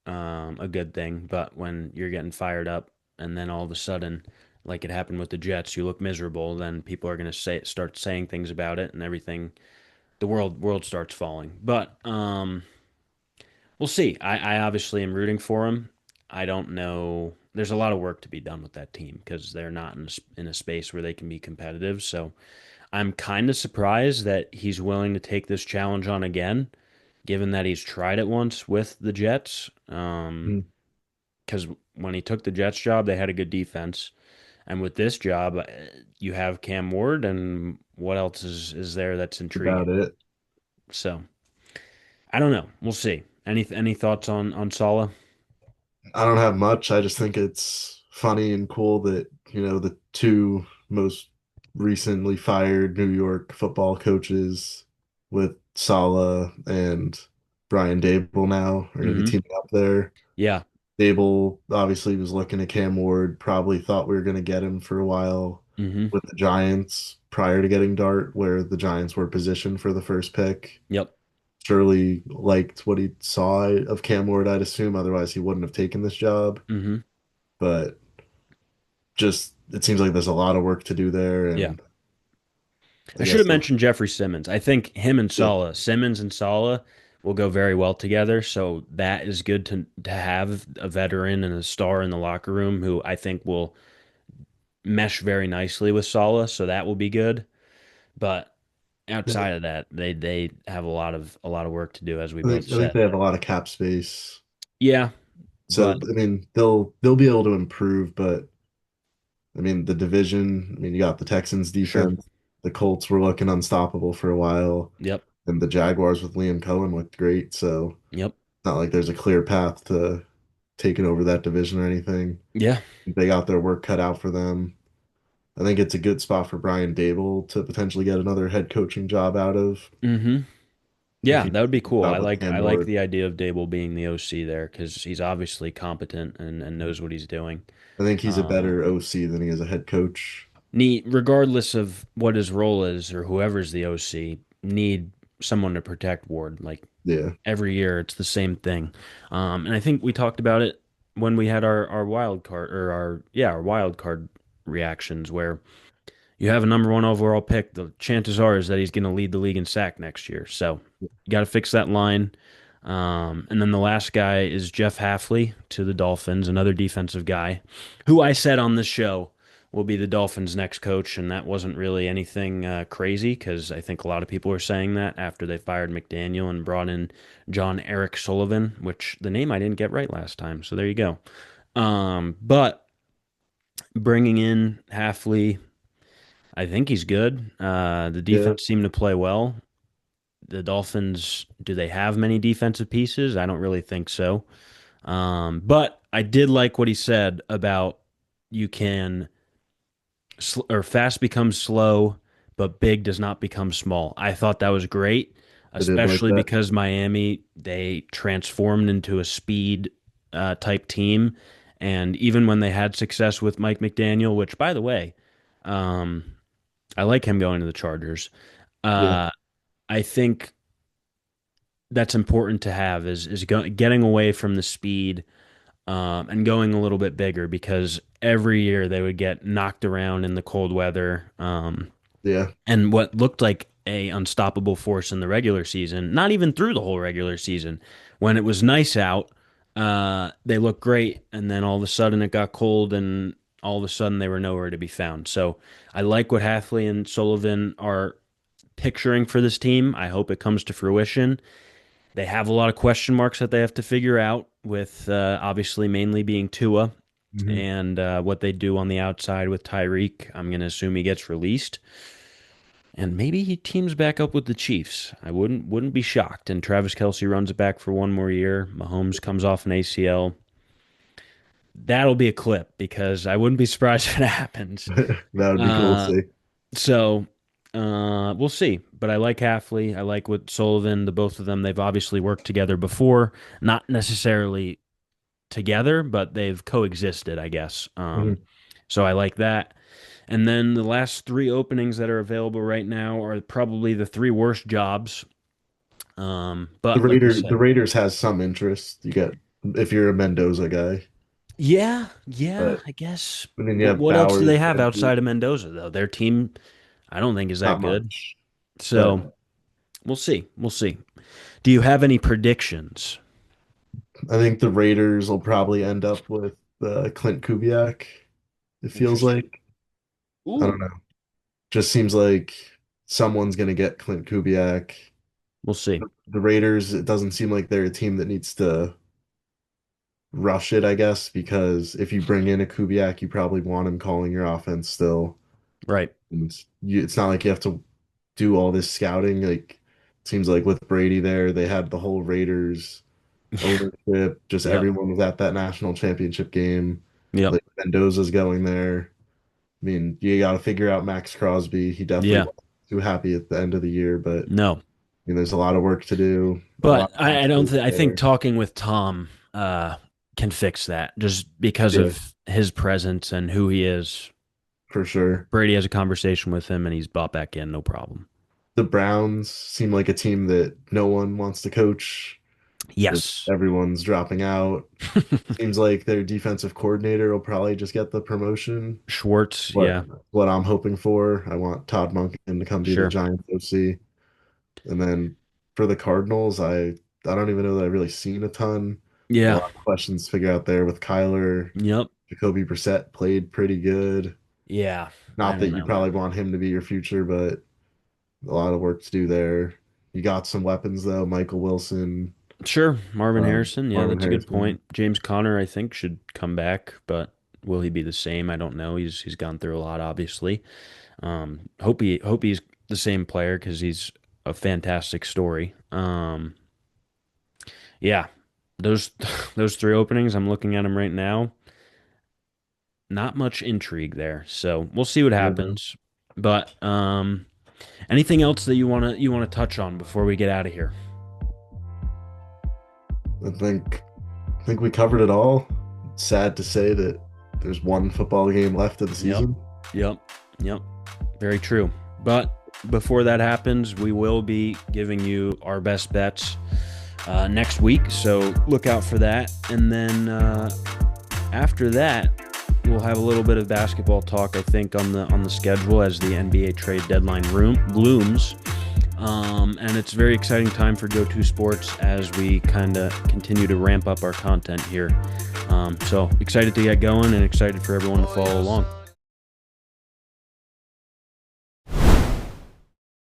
a good thing, but when you're getting fired up and then all of a sudden, like it happened with the Jets, you look miserable, then people are going to start saying things about it, and everything, the world starts falling. But we'll see. I obviously am rooting for him. I don't know. There's a lot of work to be done with that team because they're not in a space where they can be competitive. So I'm kind of surprised that he's willing to take this challenge on again, given that he's tried it once with the Jets. Mhm. Because when he took the Jets job, they had a good defense, and with this job, you have Cam Ward, and what else is there that's About intriguing? it. So I don't know. We'll see. Any thoughts on Saleh? I don't have much. I just think it's funny and cool that, the two most recently fired New York football coaches with Saleh and Brian Dable now are going to be Mm-hmm. teaming up there. Yeah. Dable obviously was looking at Cam Ward, probably thought we were going to get him for a while Mm-hmm. with the Giants prior to getting Dart, where the Giants were positioned for the first pick. Yep. Surely liked what he saw of Cam Ward, I'd assume. Otherwise, he wouldn't have taken this job. Mm-hmm. But just it seems like there's a lot of work to do there, Yeah. and I I should have guess mentioned Jeffrey Simmons. I think him and yeah, Simmons and Saleh will go very well together. So that is good to have a veteran and a star in the locker room who I think will mesh very nicely with Saleh. So that will be good. But yeah. outside of that, they have a lot of work to do, as we I both think I think said. they have a lot of cap space, Yeah, so but I mean they'll be able to improve, but I mean the division. I mean you got the Texans sure. defense, the Colts were looking unstoppable for a while, Yep. and the Jaguars with Liam Cohen looked great. So Yep. it's not like there's a clear path to taking over that division or anything. Yeah. They got their work cut out for them. I think it's a good spot for Brian Dable to potentially get another head coaching job out of Mm-hmm. if Yeah, he that would be does cool. a I job with like Cam I like Ward. the idea of Dable being the OC there because he's obviously competent and knows what he's doing. I think he's a Um, better OC than he is a head coach. Need regardless of what his role is or whoever's the OC, need someone to protect Ward. Like Yeah, every year, it's the same thing. And I think we talked about it when we had our wild card or our wild card reactions where you have a number one overall pick, the chances are is that he's going to lead the league in sack next year. So you got to fix that line. And then the last guy is Jeff Hafley to the Dolphins, another defensive guy, who I said on this show will be the Dolphins' next coach, and that wasn't really anything crazy because I think a lot of people are saying that after they fired McDaniel and brought in John Eric Sullivan, which the name I didn't get right last time. So there you go. But bringing in Hafley, I think he's good. The yeah, defense seemed to play well. The Dolphins, do they have many defensive pieces? I don't really think so. But I did like what he said about you can or fast becomes slow, but big does not become small. I thought that was great, I did like especially that. because Miami, they transformed into a speed type team. And even when they had success with Mike McDaniel, which by the way, um, I like him going to the Chargers. Yeah, Uh, I think that's important to have is getting away from the speed and going a little bit bigger because every year they would get knocked around in the cold weather yeah, and what looked like a unstoppable force in the regular season, not even through the whole regular season. When it was nice out, they looked great, and then all of a sudden it got cold, and all of a sudden they were nowhere to be found. So I like what Halfley and Sullivan are picturing for this team. I hope it comes to fruition. They have a lot of question marks that they have to figure out, with obviously mainly being Tua hmm and what they do on the outside with Tyreek. I'm going to assume he gets released. And maybe he teams back up with the Chiefs. I wouldn't be shocked. And Travis Kelce runs it back for one more year. Mahomes comes off an ACL. That'll be a clip because I wouldn't be surprised if it happens. That would be cool to Uh, see. so we'll see. But I like Halfley. I like what Sullivan. The both of them. They've obviously worked together before, not necessarily together, but they've coexisted, I guess. Mhm. So I like that. And then the last three openings that are available right now are probably the three worst jobs. But like we The said, Raiders has some interest. You get if you're a Mendoza guy, yeah, but I guess. and then you But have what else do they Bowers, have Gentry, outside of Mendoza, though? Their team, I don't think is that not good. much. So But we'll see. We'll see. Do you have any predictions? I think the Raiders will probably end up with Clint Kubiak. It feels Interesting. like I don't Ooh, know. Just seems like someone's gonna get Clint Kubiak. we'll see. The Raiders, it doesn't seem like they're a team that needs to rush it, I guess, because if you bring in a Kubiak, you probably want him calling your offense still. Right. And it's not like you have to do all this scouting. Like, it seems like with Brady there, they had the whole Raiders ownership. Just Yep. everyone was at that national championship game. Yep. Like Mendoza's going there. I mean, you got to figure out Max Crosby. He definitely Yeah. wasn't too happy at the end of the year, but I No. mean, there's a lot of work to do, a But lot of I don't obstacles think I think there. talking with Tom can fix that just because Yeah, of his presence and who he is. for sure. Brady has a conversation with him and he's brought back in, no problem. The Browns seem like a team that no one wants to coach. Yes. Everyone's dropping out. Seems like their defensive coordinator will probably just get the promotion. Schwartz, What yeah, what I'm hoping for. I want Todd Monken to come be the sure. Giants OC. And then for the Cardinals, I don't even know that I've really seen a ton. A Yeah. lot of questions to figure out there with Kyler. Yep. Jacoby Brissett played pretty good. Yeah. I Not that don't you know. probably want him to be your future, but a lot of work to do there. You got some weapons though. Michael Wilson, Sure. Marvin Harrison. Yeah, Marvin that's a good Harrison. point. James Conner, I think, should come back, but will he be the same? I don't know. He's gone through a lot, obviously. Hope he's the same player because he's a fantastic story. Yeah, those those three openings, I'm looking at them right now. Not much intrigue there, so we'll see what Yeah. happens. But anything else that you wanna touch on before we get out of here? I think we covered it all. It's sad to say that there's one football game left of the Yep, season. yep, yep. Very true. But before that happens, we will be giving you our best bets next week. So look out for that. And then after that, we'll have a little bit of basketball talk. I think on the schedule as the NBA trade deadline room looms. And it's a very exciting time for Go2 Sports as we kind of continue to ramp up our content here. So excited to get going and excited for everyone to follow along.